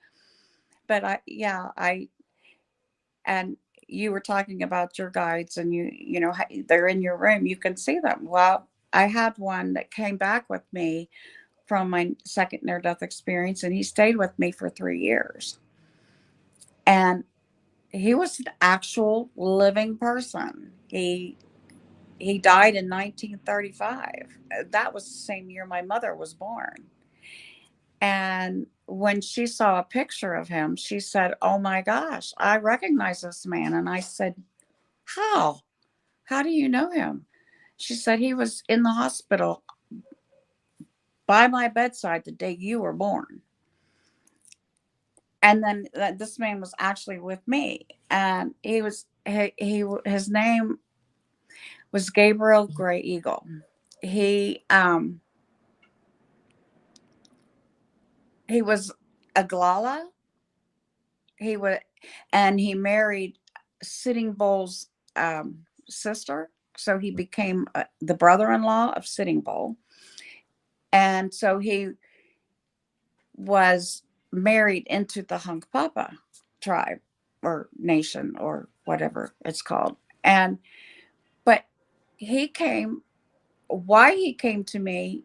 [SPEAKER 1] But and you were talking about your guides, and you know, they're in your room, you can see them. Well, I had one that came back with me from my second near death experience, and he stayed with me for 3 years. And he was an actual living person. He died in 1935. That was the same year my mother was born. And when she saw a picture of him, she said, "Oh my gosh, I recognize this man." And I said, "How? How do you know him?" She said, "He was in the hospital by my bedside the day you were born." And then this man was actually with me, and his name was Gabriel Gray Eagle. He um he was a Glala. He was, and he married Sitting Bull's sister, so he became the brother-in-law of Sitting Bull. And so he was married into the Hunkpapa tribe or nation or whatever it's called. And but he came, why he came to me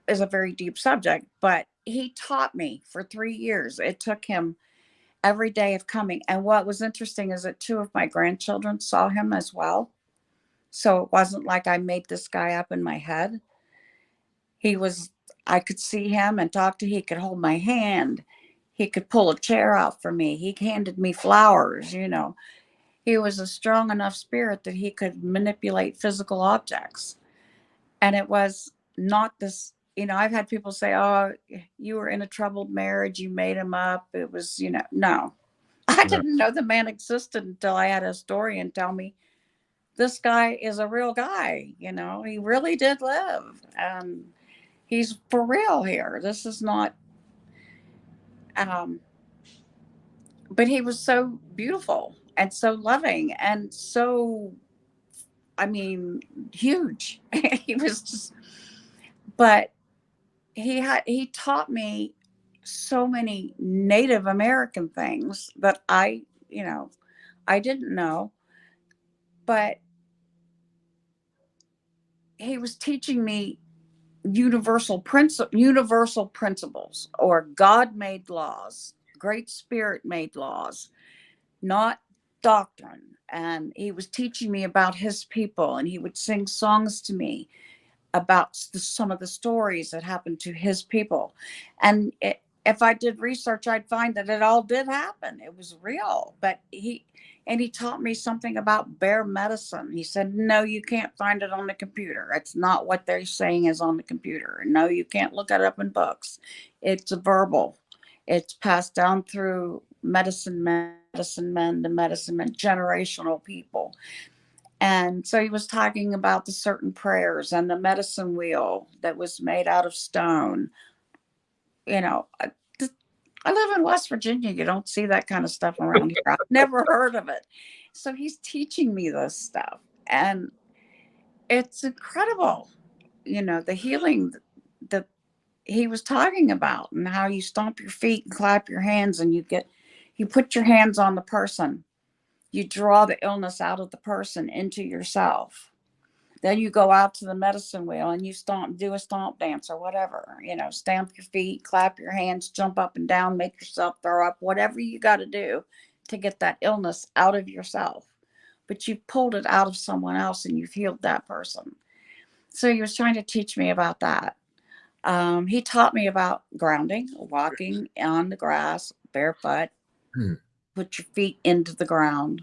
[SPEAKER 1] is a very deep subject, but he taught me for 3 years. It took him every day of coming. And what was interesting is that two of my grandchildren saw him as well. So it wasn't like I made this guy up in my head. He was, I could see him and talk to, he could hold my hand. He could pull a chair out for me. He handed me flowers, you know. He was a strong enough spirit that he could manipulate physical objects. And it was not this, you know, I've had people say, "Oh, you were in a troubled marriage, you made him up." It was, you know, no. I
[SPEAKER 2] No.
[SPEAKER 1] didn't know the man existed until I had a historian tell me this guy is a real guy. You know, he really did live, and he's for real here. This is not. Um, but he was so beautiful and so loving and so, I mean, huge. He was just, but he taught me so many Native American things that you know, I didn't know, but he was teaching me universal principles, or God made laws, Great Spirit made laws, not doctrine. And he was teaching me about his people, and he would sing songs to me about some of the stories that happened to his people. And if I did research, I'd find that it all did happen. It was real. But he taught me something about bear medicine. He said, "No, you can't find it on the computer. It's not what they're saying is on the computer. No, you can't look it up in books. It's verbal. It's passed down through medicine men to medicine men, generational people." And so he was talking about the certain prayers and the medicine wheel that was made out of stone. You know, I live in West Virginia. You don't see that kind of stuff around here. I've never heard of it. So he's teaching me this stuff, and it's incredible. the healing that he was talking about, and how you stomp your feet and clap your hands, and you put your hands on the person. You draw the illness out of the person into yourself. Then you go out to the medicine wheel and you do a stomp dance or whatever, stamp your feet, clap your hands, jump up and down, make yourself throw up, whatever you got to do to get that illness out of yourself. But you've pulled it out of someone else and you've healed that person. So he was trying to teach me about that. He taught me about grounding, walking on the grass barefoot,
[SPEAKER 2] Hmm.
[SPEAKER 1] put your feet into the ground,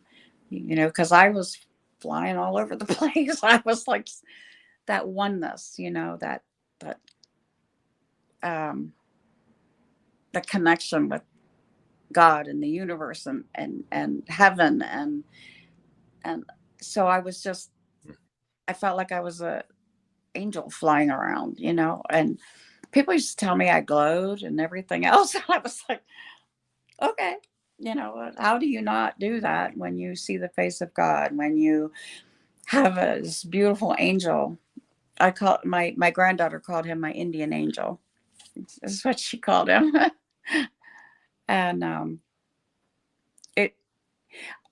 [SPEAKER 1] because I was flying all over the place. I was like that oneness, that um, the connection with God and the universe and heaven and so I felt like I was a angel flying around, and people used to tell me I glowed and everything else. I was like, okay, how do you not do that when you see the face of God, when you have this beautiful angel? I call my granddaughter called him my Indian angel. This is what she called him. And it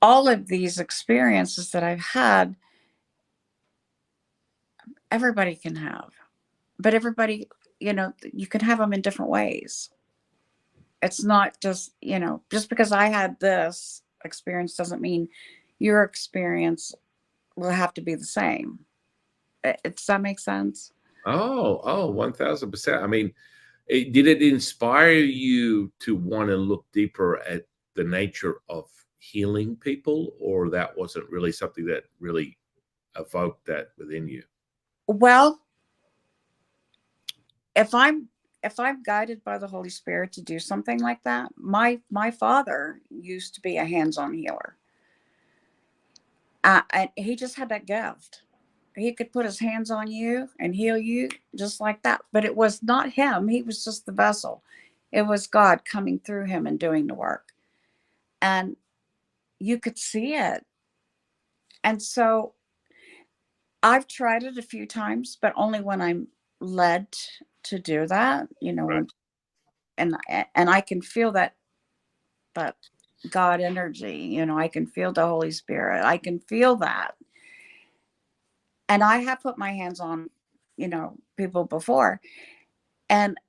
[SPEAKER 1] all of these experiences that I've had, everybody can have, but everybody, you can have them in different ways. It's not just because I had this experience doesn't mean your experience will have to be the same. Does that make sense?
[SPEAKER 2] Oh, 1000%. I mean, did it inspire you to want to look deeper at the nature of healing people, or that wasn't really something that really evoked that within you?
[SPEAKER 1] Well, if I'm guided by the Holy Spirit to do something like that, my father used to be a hands-on healer. And he just had that gift. He could put his hands on you and heal you just like that. But it was not him. He was just the vessel. It was God coming through him and doing the work. And you could see it. And so I've tried it a few times, but only when I'm led to do that,
[SPEAKER 2] Right.
[SPEAKER 1] and I can feel that God energy, I can feel the Holy Spirit. I can feel that. And I have put my hands on, people before. And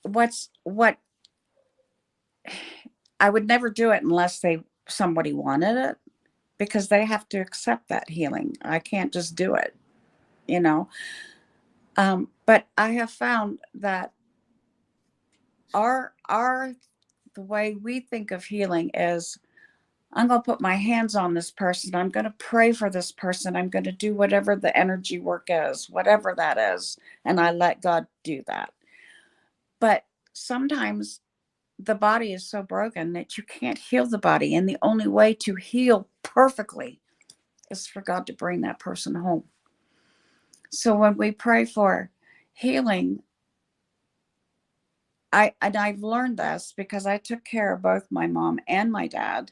[SPEAKER 1] what I would never do it unless somebody wanted it, because they have to accept that healing. I can't just do it, you know. But I have found that our the way we think of healing is, I'm going to put my hands on this person. I'm going to pray for this person. I'm going to do whatever the energy work is, whatever that is. And I let God do that. But sometimes the body is so broken that you can't heal the body. And the only way to heal perfectly is for God to bring that person home. So when we pray for healing, I've learned this because I took care of both my mom and my dad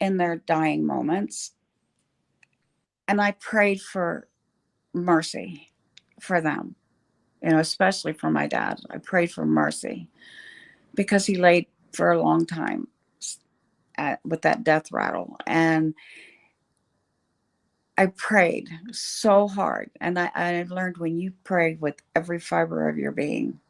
[SPEAKER 1] in their dying moments. And I prayed for mercy for them, especially for my dad. I prayed for mercy because he laid for a long time with that death rattle. And I prayed so hard. And I've learned when you pray with every fiber of your being,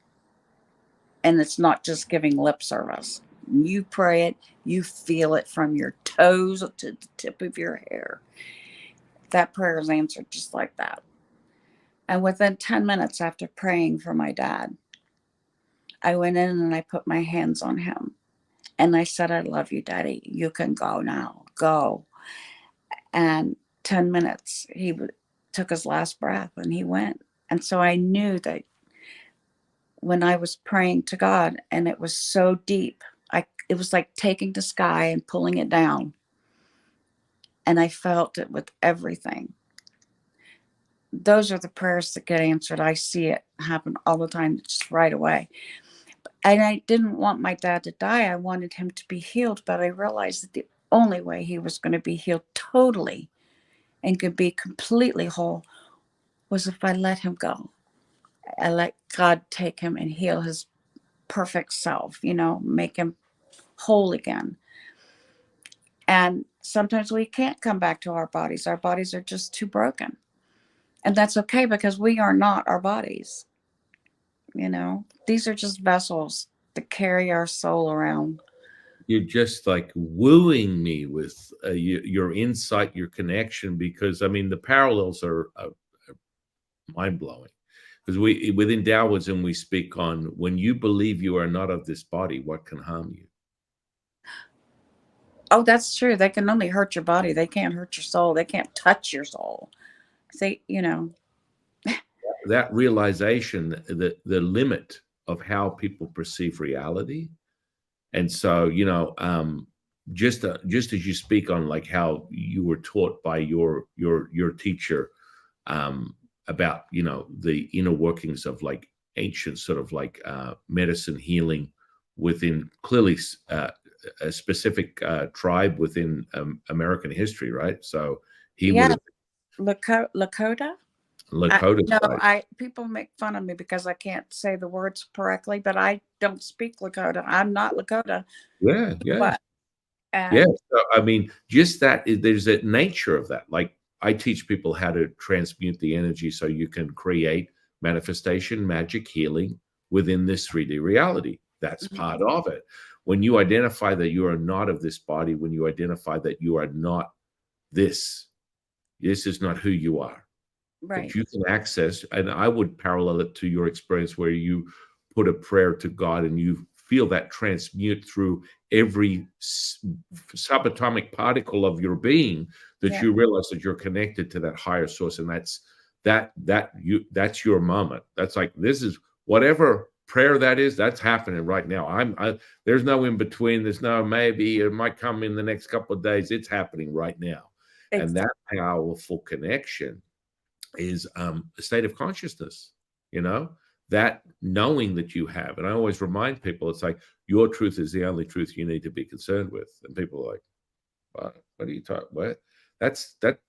[SPEAKER 1] and it's not just giving lip service, you pray it, you feel it from your toes to the tip of your hair. That prayer is answered just like that. And within 10 minutes after praying for my dad, I went in and I put my hands on him. And I said, I love you, Daddy. You can go now. Go. And 10 minutes, he took his last breath and he went. And so I knew that when I was praying to God, and it was so deep, it was like taking the sky and pulling it down. And I felt it with everything. Those are the prayers that get answered. I see it happen all the time, just right away. And I didn't want my dad to die. I wanted him to be healed, but I realized that the only way he was going to be healed totally and could be completely whole was if I let him go. I let God take him and heal his perfect self, make him whole again. And sometimes we can't come back to our bodies. Our bodies are just too broken. And that's okay because we are not our bodies. These are just vessels that carry our soul around.
[SPEAKER 2] You're just like wooing me with your insight, your connection, because I mean, the parallels are mind blowing. Because within Daoism, we speak on when you believe you are not of this body, what can harm you?
[SPEAKER 1] Oh, that's true. They can only hurt your body. They can't hurt your soul. They can't touch your soul. They.
[SPEAKER 2] That realization, the limit of how people perceive reality. And so, just as you speak on like how you were taught by your teacher about the inner workings of like ancient sort of like medicine healing within clearly a specific tribe within American history, right? So he would
[SPEAKER 1] Yeah,
[SPEAKER 2] have
[SPEAKER 1] Lakota.
[SPEAKER 2] Lakota
[SPEAKER 1] No,
[SPEAKER 2] tribe.
[SPEAKER 1] people make fun of me because I can't say the words correctly, but I don't speak Lakota. I'm not Lakota,
[SPEAKER 2] Yeah, yeah.
[SPEAKER 1] but
[SPEAKER 2] Yeah,
[SPEAKER 1] and
[SPEAKER 2] so, I mean, just that there's a nature of that. Like I teach people how to transmute the energy so you can create manifestation, magic, healing within this 3D reality. That's part of it. When you identify that you are not of this body, when you identify that you are not this, this is not who you are, that
[SPEAKER 1] right,
[SPEAKER 2] you can access. And I would parallel it to your experience where you put a prayer to God and you feel that transmute through every subatomic particle of your being, that
[SPEAKER 1] yeah,
[SPEAKER 2] you realize that you're connected to that higher source. And that's your moment. That's like, this is whatever prayer that is, that's happening right now. There's no in between. There's no maybe it might come in the next couple of days. It's happening right now. And that
[SPEAKER 1] exactly,
[SPEAKER 2] powerful connection is a state of consciousness, you know, that knowing that you have. And I always remind people, it's like your truth is the only truth you need to be concerned with. And people are like, what are you talking about? That's that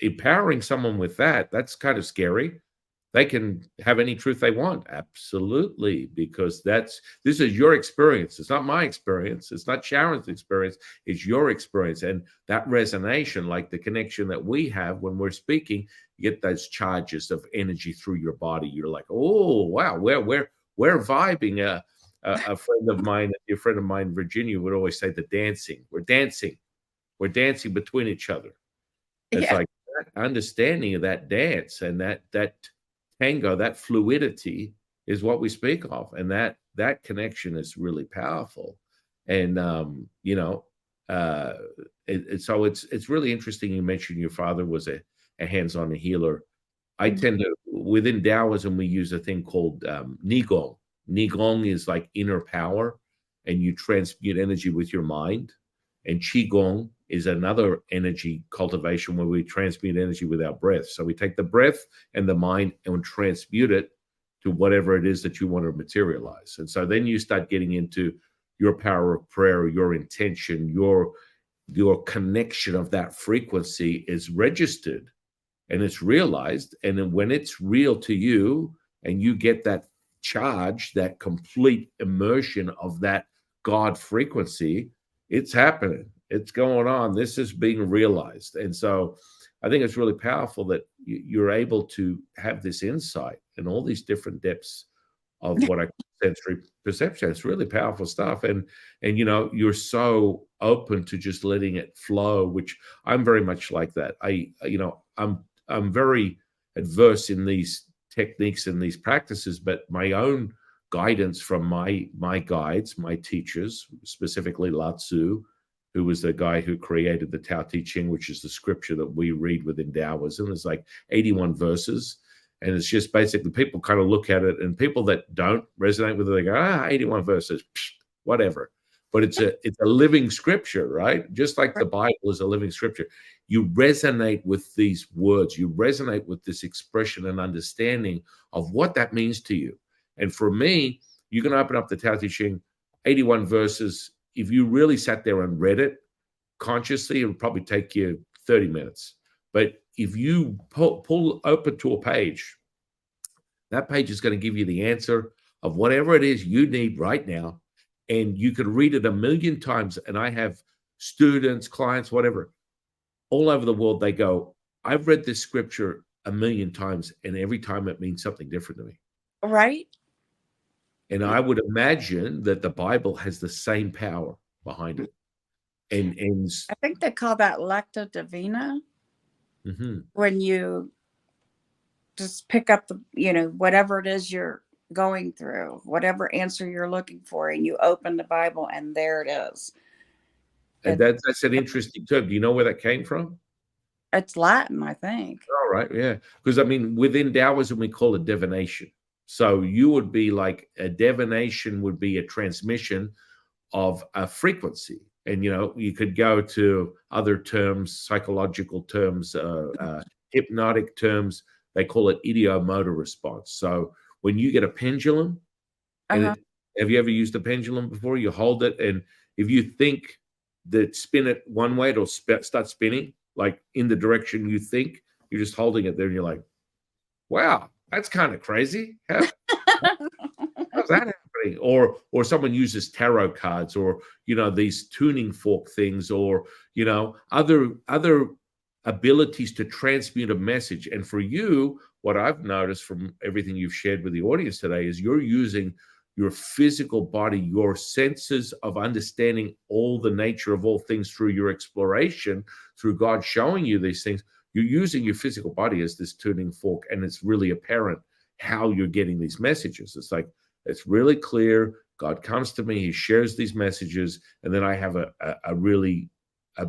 [SPEAKER 2] empowering someone with that. That's kind of scary. They can have any truth they want. Absolutely. Because this is your experience. It's not my experience. It's not Sharon's experience. It's your experience. And that resonation, like the connection that we have when we're speaking, you get those charges of energy through your body. You're like, oh, wow, we're vibing. A friend of mine, a dear friend of mine, Virginia, would always say the dancing. We're dancing. We're dancing between each other. It's
[SPEAKER 1] yeah,
[SPEAKER 2] like that understanding of that dance and that tango, that fluidity is what we speak of, and that connection is really powerful. And uh, so it's really interesting. You mentioned your father was a hands-on healer. I tend to within Taoism we use a thing called Nigong. Nigong is like inner power, and you transmute energy with your mind. And Qigong is another energy cultivation where we transmute energy with our breath. So we take the breath and the mind and we transmute it to whatever it is that you want to materialize. And so then you start getting into your power of prayer, your intention, your connection of that frequency is registered and it's realized. And then when it's real to you and you get that charge, that complete immersion of that God frequency, it's happening. It's going on. This is being realized. And so I think it's really powerful that you're able to have this insight and all these different depths of what I call sensory perception. It's really powerful stuff. And you're so open to just letting it flow, which I'm very much like that. I'm very adverse in these techniques and these practices, but my own guidance from my guides, my teachers, specifically Lao Tzu, who was the guy who created the Tao Te Ching, which is the scripture that we read within Taoism. It's like 81 verses. And it's just basically people kind of look at it, and people that don't resonate with it, they go, 81 verses, whatever. But it's a living scripture, right? Just like the Bible is a living scripture. You resonate with these words, you resonate with this expression and understanding of what that means to you. And for me, you can open up the Tao Te Ching, 81 verses. If you really sat there and read it consciously, it would probably take you 30 minutes. But if you pull open to a page, that page is going to give you the answer of whatever it is you need right now. And you could read it a million times. And I have students, clients, whatever, all over the world. They go, I've read this scripture a million times, and every time it means something different to me.
[SPEAKER 1] Right.
[SPEAKER 2] And I would imagine that the Bible has the same power behind it. And
[SPEAKER 1] I think they call that lecta divina,
[SPEAKER 2] mm-hmm.
[SPEAKER 1] when you just pick up the, whatever it is you're going through, whatever answer you're looking for, and you open the Bible and there it is.
[SPEAKER 2] And that's an interesting term. Do you know where that came from?
[SPEAKER 1] It's Latin, I think.
[SPEAKER 2] All right, yeah. Because I mean, within Taoism, we call it divination. So you would be like, a divination would be a transmission of a frequency. And, you could go to other terms, psychological terms, hypnotic terms. They call it ideomotor response. So when you get a pendulum, and have you ever used a pendulum before? You hold it, and if you think that spin it one way, it'll start spinning, like in the direction you think. You're just holding it there, and you're like, wow, that's kind of crazy. How's that happening? Or someone uses tarot cards, or these tuning fork things, or other abilities to transmute a message. And for you, what I've noticed from everything you've shared with the audience today is you're using your physical body, your senses of understanding all the nature of all things through your exploration, through God showing you these things. You're using your physical body as this tuning fork, and it's really apparent how you're getting these messages. It's like, it's really clear. God comes to me, he shares these messages, and then I have a really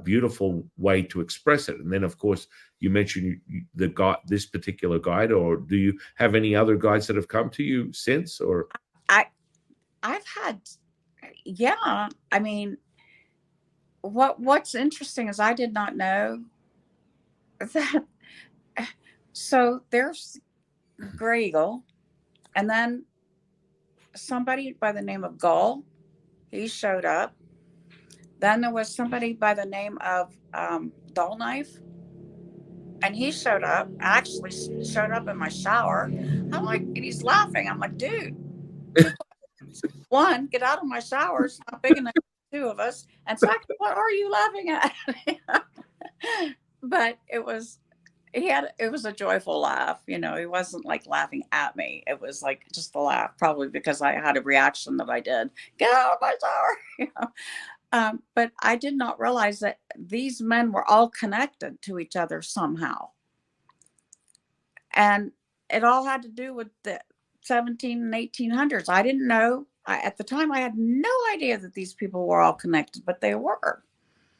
[SPEAKER 2] beautiful way to express it. And then, of course, you mentioned this particular guide, or do you have any other guides that have come to you since? Or
[SPEAKER 1] I've had, yeah. I mean, what's interesting is I did not know that. So there's Gray Eagle, and then somebody by the name of Gull, he showed up. Then there was somebody by the name of Dull Knife, and he showed up. Actually, showed up in my shower. I'm like, and he's laughing. I'm like, dude, one, get out of my shower. It's not big enough for two of us. And second, what are you laughing at? But it was a joyful laugh. He wasn't like laughing at me. It was like just a laugh, probably because I had a reaction that I did. Get out of my shower. But I did not realize that these men were all connected to each other somehow. And it all had to do with the 17 and 1800s. I didn't know. At the time, I had no idea that these people were all connected, but they were.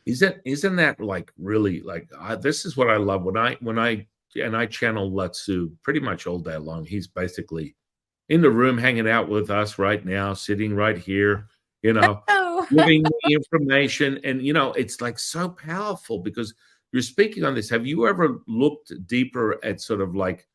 [SPEAKER 2] Isn't that like really like, this is what I love when I channel Lutsu pretty much all day long. He's basically in the room hanging out with us right now, sitting right here, giving me information. And, it's like so powerful because you're speaking on this. Have you ever looked deeper at sort of like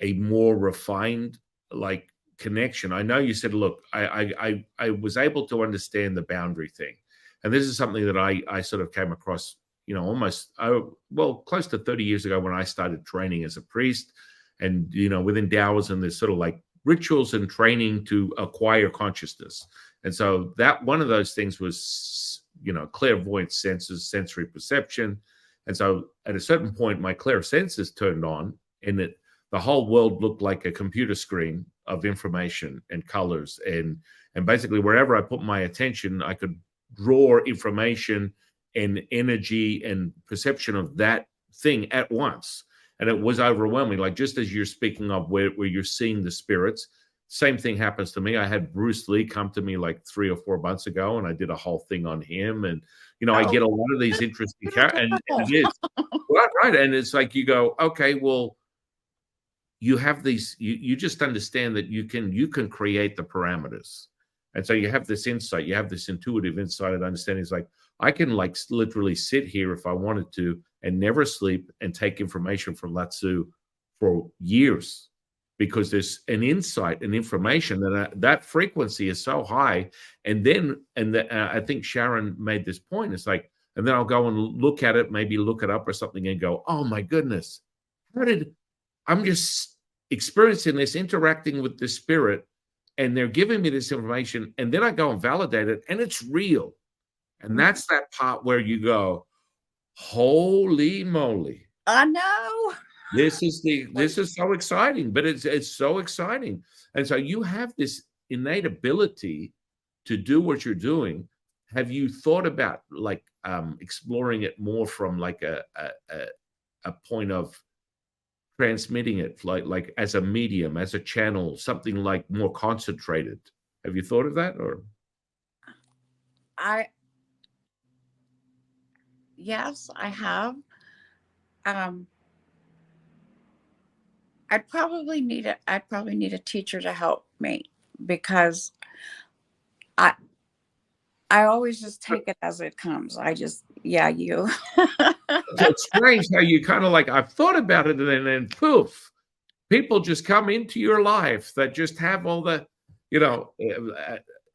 [SPEAKER 2] a more refined, like, connection? I know you said, look, I was able to understand the boundary thing. And this is something that I sort of came across, almost, close to 30 years ago when I started training as a priest. And, within Daoism, there's sort of like rituals and training to acquire consciousness. And so that one of those things was, clairvoyant senses, sensory perception. And so at a certain point, my clairsenses turned on, and the whole world looked like a computer screen of information and colors. And basically wherever I put my attention, I could draw information and energy and perception of that thing at once. And it was overwhelming. Like, just as you're speaking of where you're seeing the spirits, same thing happens to me. I had Bruce Lee come to me like 3 or 4 months ago, and I did a whole thing on him. And, I get a lot of these interesting characters, and it is right. And it's like, you go, okay, well, you have these, you just understand that you can create the parameters. And so you have this insight, you have this intuitive insight and understanding. It's like, I can like literally sit here if I wanted to and never sleep and take information from Lutsu for years, because there's an insight and information that frequency is so high. And then, I think Sharon made this point. It's like, and then I'll go and look at it, maybe look it up or something, and go, oh my goodness, I'm just experiencing this, interacting with the spirit, and they're giving me this information, and then I go and validate it, and it's real. And that's that part where you go, holy moly.
[SPEAKER 1] I know.
[SPEAKER 2] This is so exciting, but it's so exciting. And so you have this innate ability to do what you're doing. Have you thought about like exploring it more from like a point of transmitting it, like as a medium, as a channel, something like more concentrated? Have you thought of that? Or
[SPEAKER 1] Yes, I have. Um, I'd probably need a teacher to help me, because I I always just take it as it comes. I just, yeah, you.
[SPEAKER 2] it's strange how you kind of like, I've thought about it, and then poof, people just come into your life that just have all the, you know,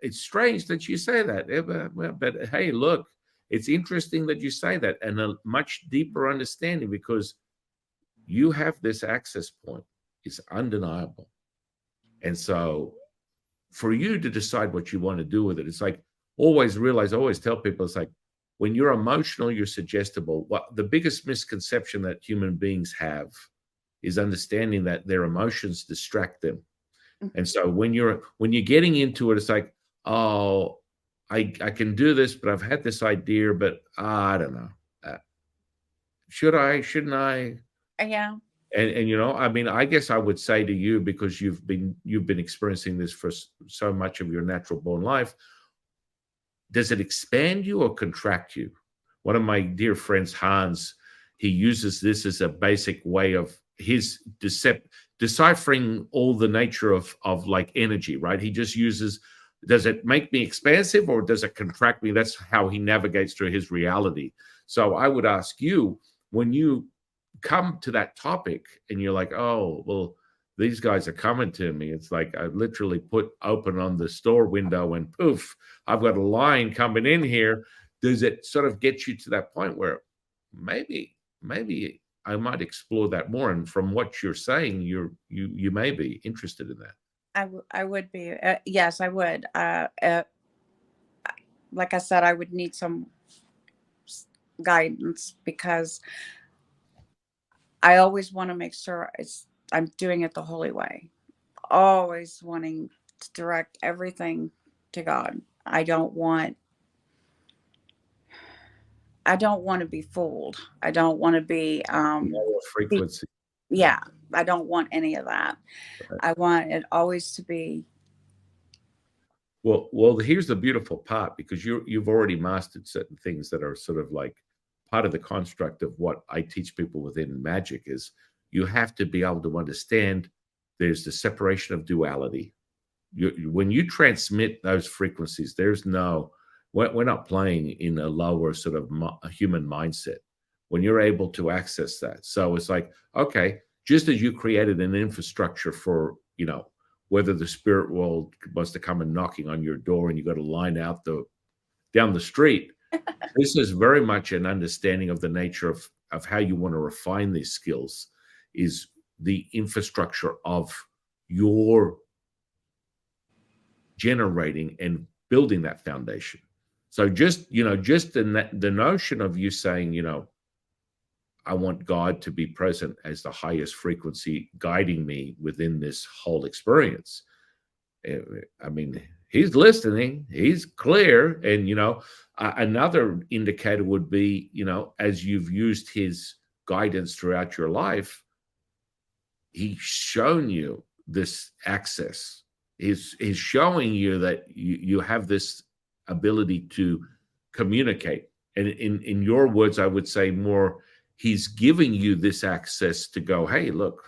[SPEAKER 2] it's strange that you say that. But hey, look, it's interesting that you say that, and a much deeper understanding, because you have this access point. It's undeniable. And so for you to decide what you want to do with it, it's like, always realize, I always tell people, it's like, when you're emotional, you're suggestible. What the biggest misconception that human beings have is understanding that their emotions distract them. And so when you're getting into it, it's like, oh, I can do this, but I've had this idea, but I don't know. Should I? Shouldn't I?
[SPEAKER 1] Yeah.
[SPEAKER 2] And you know, I mean, I guess I would say to you, because you've been experiencing this for so much of your natural born life, does it expand you or contract you? One of my dear friends, Hans, he uses this as a basic way of his deciphering all the nature of like energy, right? He just uses, does it make me expansive or does it contract me? That's how he navigates through his reality. So I would ask you, when you come to that topic and you're like, oh, well, these guys are coming to me. It's like I literally open on the store window and poof, I've got a line coming in here. Does it sort of get you to that point where maybe I might explore that more? And from what you're saying, you may be interested in that.
[SPEAKER 1] I would be. Yes, I would. Like I said, I would need some guidance, because I always want to make sure I'm doing it the holy way. Always wanting to direct everything to God. I don't want to be fooled. I don't want to be
[SPEAKER 2] Lower frequency.
[SPEAKER 1] yeah, I don't want any of that.
[SPEAKER 2] Right.
[SPEAKER 1] I want it always to be.
[SPEAKER 2] Well, here's the beautiful part, because you've already mastered certain things that are sort of like part of the construct of what I teach people within magic. Is you have to be able to understand there's the separation of duality. When you transmit those frequencies, we're not playing in a lower sort of a human mindset when you're able to access that. So it's like, okay, just as you created an infrastructure for, you know, whether the spirit world wants to come and knocking on your door and you got to line out down the street, this is very much an understanding of the nature of how you want to refine these skills, is the infrastructure of your generating and building that foundation. So just the notion of you saying, you know, I want God to be present as the highest frequency guiding me within this whole experience. I mean, he's listening, he's clear. And, you know, another indicator would be, you know, as you've used his guidance throughout your life, he's shown you this access. He's showing you that you have this ability to communicate. And in your words, I would say more, he's giving you this access to go, hey, look,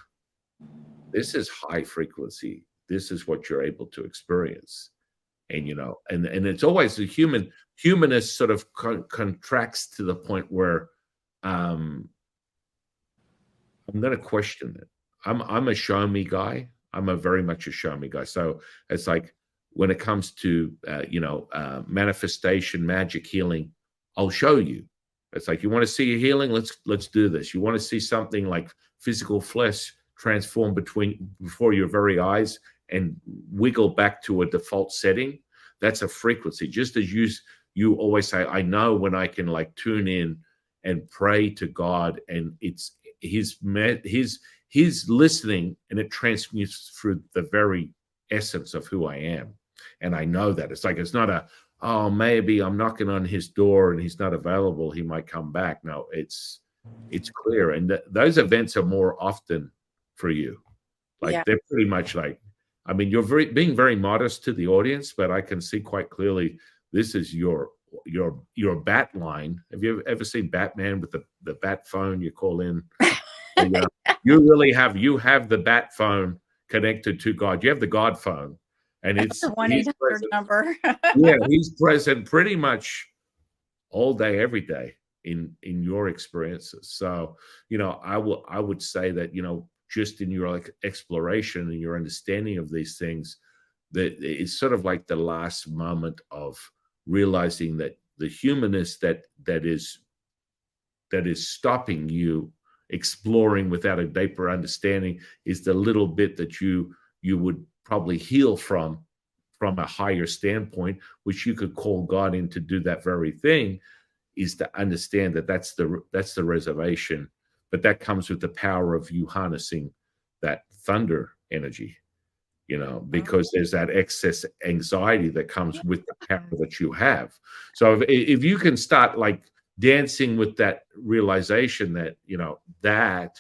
[SPEAKER 2] this is high frequency. This is what you're able to experience. And, you know, and it's always the humanist sort of contracts to the point where I'm going to question it. I'm a show me guy. I'm a very much a show me guy. So it's like, when it comes to, manifestation, magic, healing, I'll show you. It's like, you want to see a healing, let's do this. You want to see something like physical flesh transform before your very eyes and wiggle back to a default setting. That's a frequency. Just as you always say, I know when I can like tune in and pray to God, and it's his listening, and it transmutes through the very essence of who I am. And I know that it's like, it's not a, oh, maybe I'm knocking on his door and he's not available, he might come back. No, it's clear. And those events are more often for you. Like,
[SPEAKER 1] Yeah.
[SPEAKER 2] they're pretty much like, I mean, you're being very modest to the audience, but I can see quite clearly this is your bat line. Have you ever seen Batman with the bat phone you call in? And, you really have the bat phone connected to God. You have the God phone, and
[SPEAKER 1] That's a
[SPEAKER 2] he's
[SPEAKER 1] 1-800
[SPEAKER 2] present.
[SPEAKER 1] number.
[SPEAKER 2] Yeah, he's present pretty much all day, every day in your experiences. So, I would say that, just in your like exploration and your understanding of these things, that it's sort of like the last moment of realizing that the humanness that is stopping you exploring without a deeper understanding is the little bit that you would probably heal from a higher standpoint, which you could call God in to do that very thing, is to understand that that's the reservation. But that comes with the power of you harnessing that thunder energy, because there's that excess anxiety that comes with the power that you have. So if you can start like dancing with that realization that, that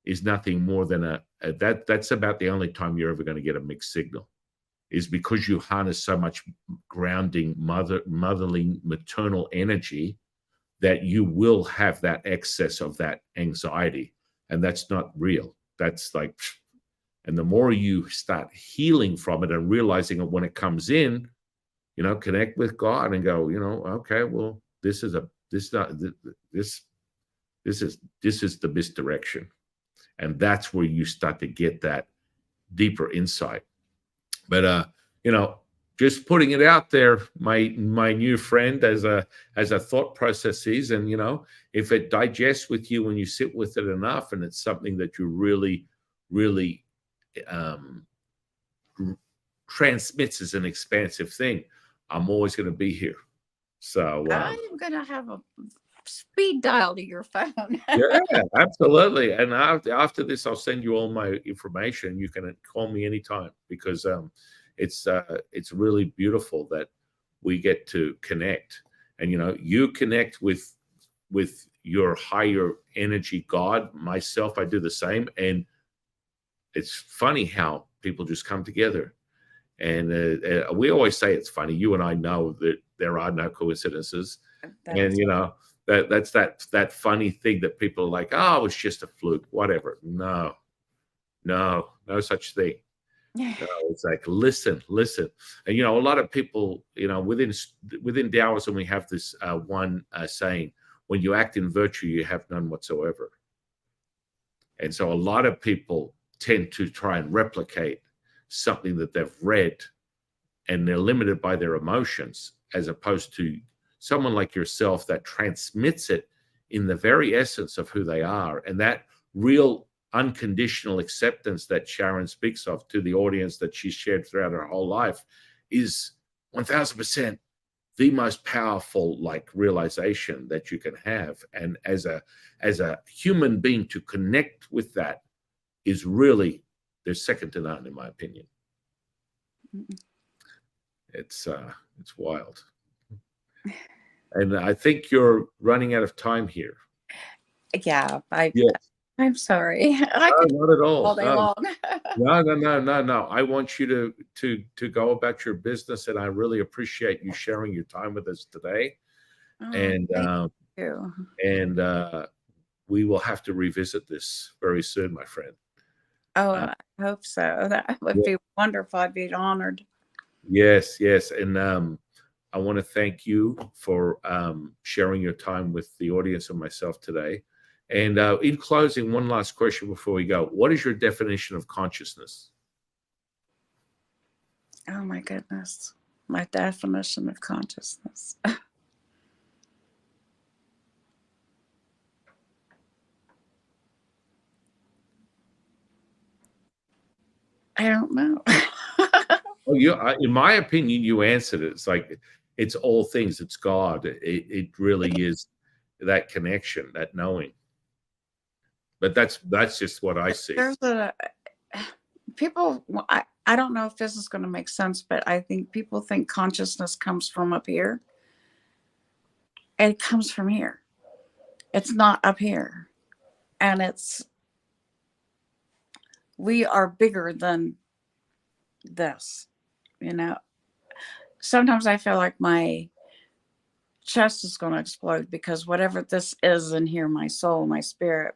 [SPEAKER 2] is nothing more than that's about the only time you're ever going to get a mixed signal, is because you harness so much grounding, motherly, maternal energy, that you will have that excess of that anxiety. And that's not real. That's like, and the more you start healing from it and realizing it when it comes in, connect with God and go, okay, well, this is the misdirection. And that's where you start to get that deeper insight. But just putting it out there, my new friend, as a thought processes, and if it digests with you when you sit with it enough, and it's something that you really, really transmits as an expansive thing, I'm always going to be here. So
[SPEAKER 1] I'm going to have a speed dial to your phone.
[SPEAKER 2] yeah, absolutely. And after this, I'll send you all my information. You can call me anytime, because it's really beautiful that we get to connect. And you connect with your higher energy God. Myself, I do the same. And it's funny how people just come together. And we always say it's funny. You and I know that there are no coincidences.
[SPEAKER 1] That
[SPEAKER 2] And
[SPEAKER 1] is,
[SPEAKER 2] that's that funny thing that people are like, oh, it's just a fluke, whatever. No such thing. No, it's like, listen. And a lot of people, within Taoism, we have this one saying: when you act in virtue, you have none whatsoever. And so a lot of people tend to try and replicate something that they've read, and they're limited by their emotions, as opposed to someone like yourself that transmits it in the very essence of who they are. And that real unconditional acceptance that Sharon speaks of to the audience, that she's shared throughout her whole life, is 1000% the most powerful like realization that you can have. And as a human being, to connect with that is really, there's second to none, in my opinion. It's wild. And I think you're running out of time here.
[SPEAKER 1] yeah.
[SPEAKER 2] Yes.
[SPEAKER 1] I'm sorry. I could
[SPEAKER 2] No, not at all.
[SPEAKER 1] all day long.
[SPEAKER 2] No. I want you to go about your business, and I really appreciate you sharing your time with us today.
[SPEAKER 1] Oh,
[SPEAKER 2] And
[SPEAKER 1] thank you.
[SPEAKER 2] we will have to revisit this very soon, my friend.
[SPEAKER 1] Oh,
[SPEAKER 2] Uh,
[SPEAKER 1] I hope so. That would
[SPEAKER 2] yeah.
[SPEAKER 1] be wonderful. I'd be honored.
[SPEAKER 2] Yes. And I want to thank you for sharing your time with the audience and myself today. And in closing, one last question before we go: what is your definition of consciousness?
[SPEAKER 1] Oh my goodness. My definition of consciousness. I don't know.
[SPEAKER 2] Oh, in my opinion, you answered it. It's like it's all things. It's God. It really is that connection, that knowing. But that's just what I see.
[SPEAKER 1] There's a people. I don't know if this is going to make sense, but I think people think consciousness comes from up here. It comes from here. It's not up here, and we are bigger than this. You know, sometimes I feel like my chest is going to explode because whatever this is in here, my soul, my spirit,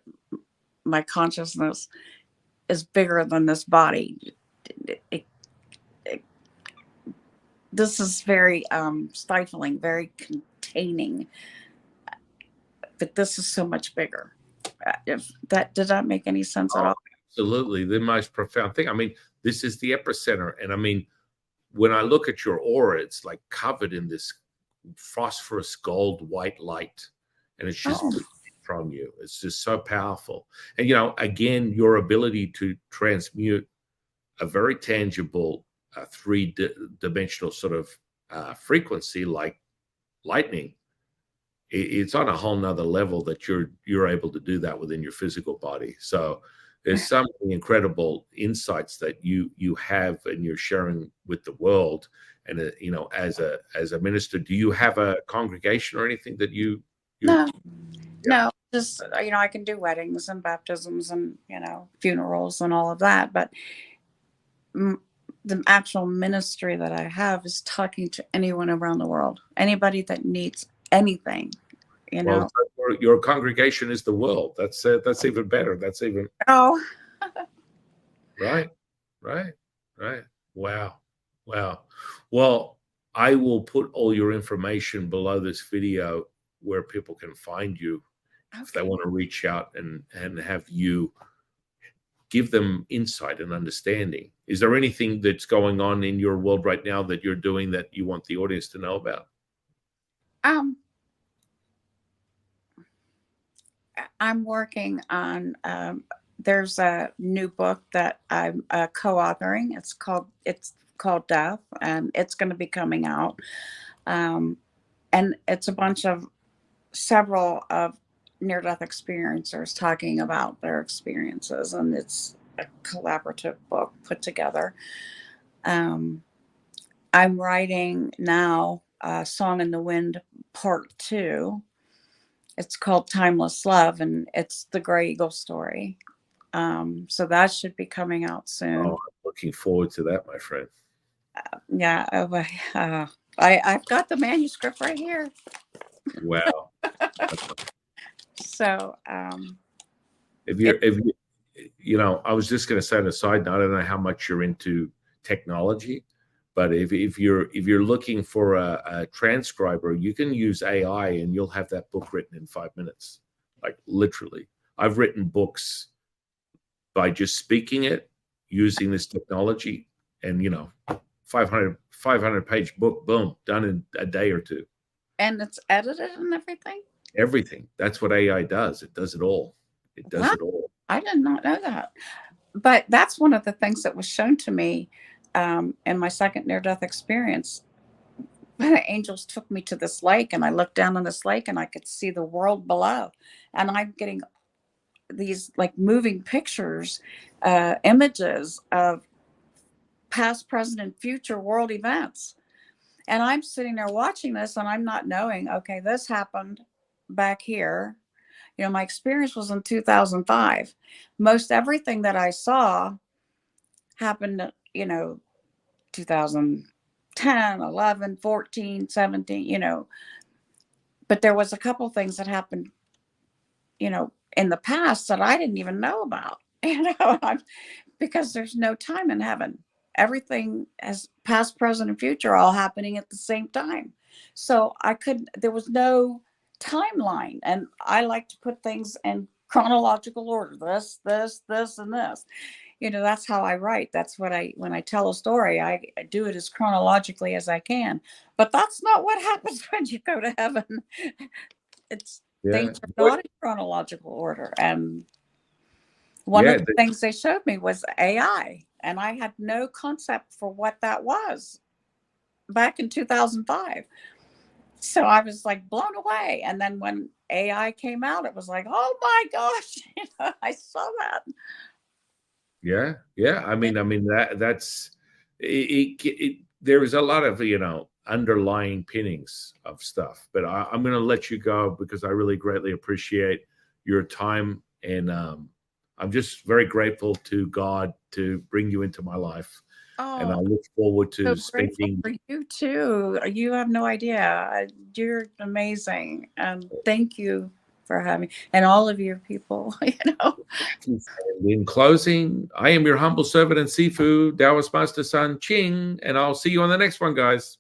[SPEAKER 1] my consciousness is bigger than this body. It, it, this is very stifling, very containing, but this is so much bigger. If that did that make any sense at all?
[SPEAKER 2] Absolutely, the most profound thing. I mean, this is the epicenter, and I mean, when I look at your aura, it's like covered in this phosphorus gold white light, and it's just from you. It's just so powerful. And again, your ability to transmute a very tangible three-dimensional sort of frequency like lightning, it's on a whole nother level that you're able to do that within your physical body. So there's something incredible insights that you have and you're sharing with the world. And as a minister, do you have a congregation or anything that you
[SPEAKER 1] No, no, just I can do weddings and baptisms and funerals and all of that, but the actual ministry that I have is talking to anyone around the world, anybody that needs anything.
[SPEAKER 2] Well, your congregation is the world. That's even better. That's even right. Wow. Well, I will put all your information below this video where people can find you if they want to reach out and have you give them insight and understanding. Is there anything that's going on in your world right now that you're doing that you want the audience to know about?
[SPEAKER 1] I'm working on there's a new book that I'm co-authoring. It's called Death, and it's going to be coming out. And it's a bunch of several of near-death experiencers talking about their experiences, and it's a collaborative book put together. I'm writing now Song in the Wind Part 2. It's called Timeless Love, and it's the Gray Eagle story. So that should be coming out soon.
[SPEAKER 2] Oh, I'm looking forward to that, my friend.
[SPEAKER 1] I've got the manuscript right here.
[SPEAKER 2] Wow.
[SPEAKER 1] So,
[SPEAKER 2] if you, I was just going to say on a side note, I don't know how much you're into technology, but if you're looking for a transcriber, you can use AI and you'll have that book written in 5 minutes, like literally. I've written books by just speaking it, using this technology, and 500 page book, boom, done in a day or two.
[SPEAKER 1] And it's edited and everything?
[SPEAKER 2] Everything. That's what AI does. It does it all. It does it all.
[SPEAKER 1] I did not know that. But that's one of the things that was shown to me in my second near-death experience. The angels took me to this lake, and I looked down on this lake and I could see the world below. And I'm getting these like moving pictures, images of past, present, and future world events. And I'm sitting there watching this, and I'm not knowing, okay, this happened back here. My experience was in 2005. Most everything that I saw happened, 2010, 11, 14, 17, but there was a couple things that happened, in the past that I didn't even know about, because there's no time in heaven. Everything as past, present, and future all happening at the same time. So there was no timeline. And I like to put things in chronological order. This, and this. That's how I write. That's when I tell a story, I do it as chronologically as I can. But that's not what happens when you go to heaven. Things are not in chronological order. And one of the things they showed me was AI. And I had no concept for what that was back in 2005. So I was like blown away. And then when AI came out, it was like, oh my gosh, I saw that.
[SPEAKER 2] Yeah, yeah. I mean, that's it. There is a lot of underlying pinnings of stuff, but I'm going to let you go because I really greatly appreciate your time, and I'm just very grateful to God to bring you into my life, and I
[SPEAKER 1] Oh,
[SPEAKER 2] look forward to
[SPEAKER 1] so grateful
[SPEAKER 2] spending.
[SPEAKER 1] for you too. You have no idea. You're amazing. And thank you for having, and all of your people,
[SPEAKER 2] In closing, I am your humble servant and Sifu, Taoist Master San Ching, and I'll see you on the next one, guys.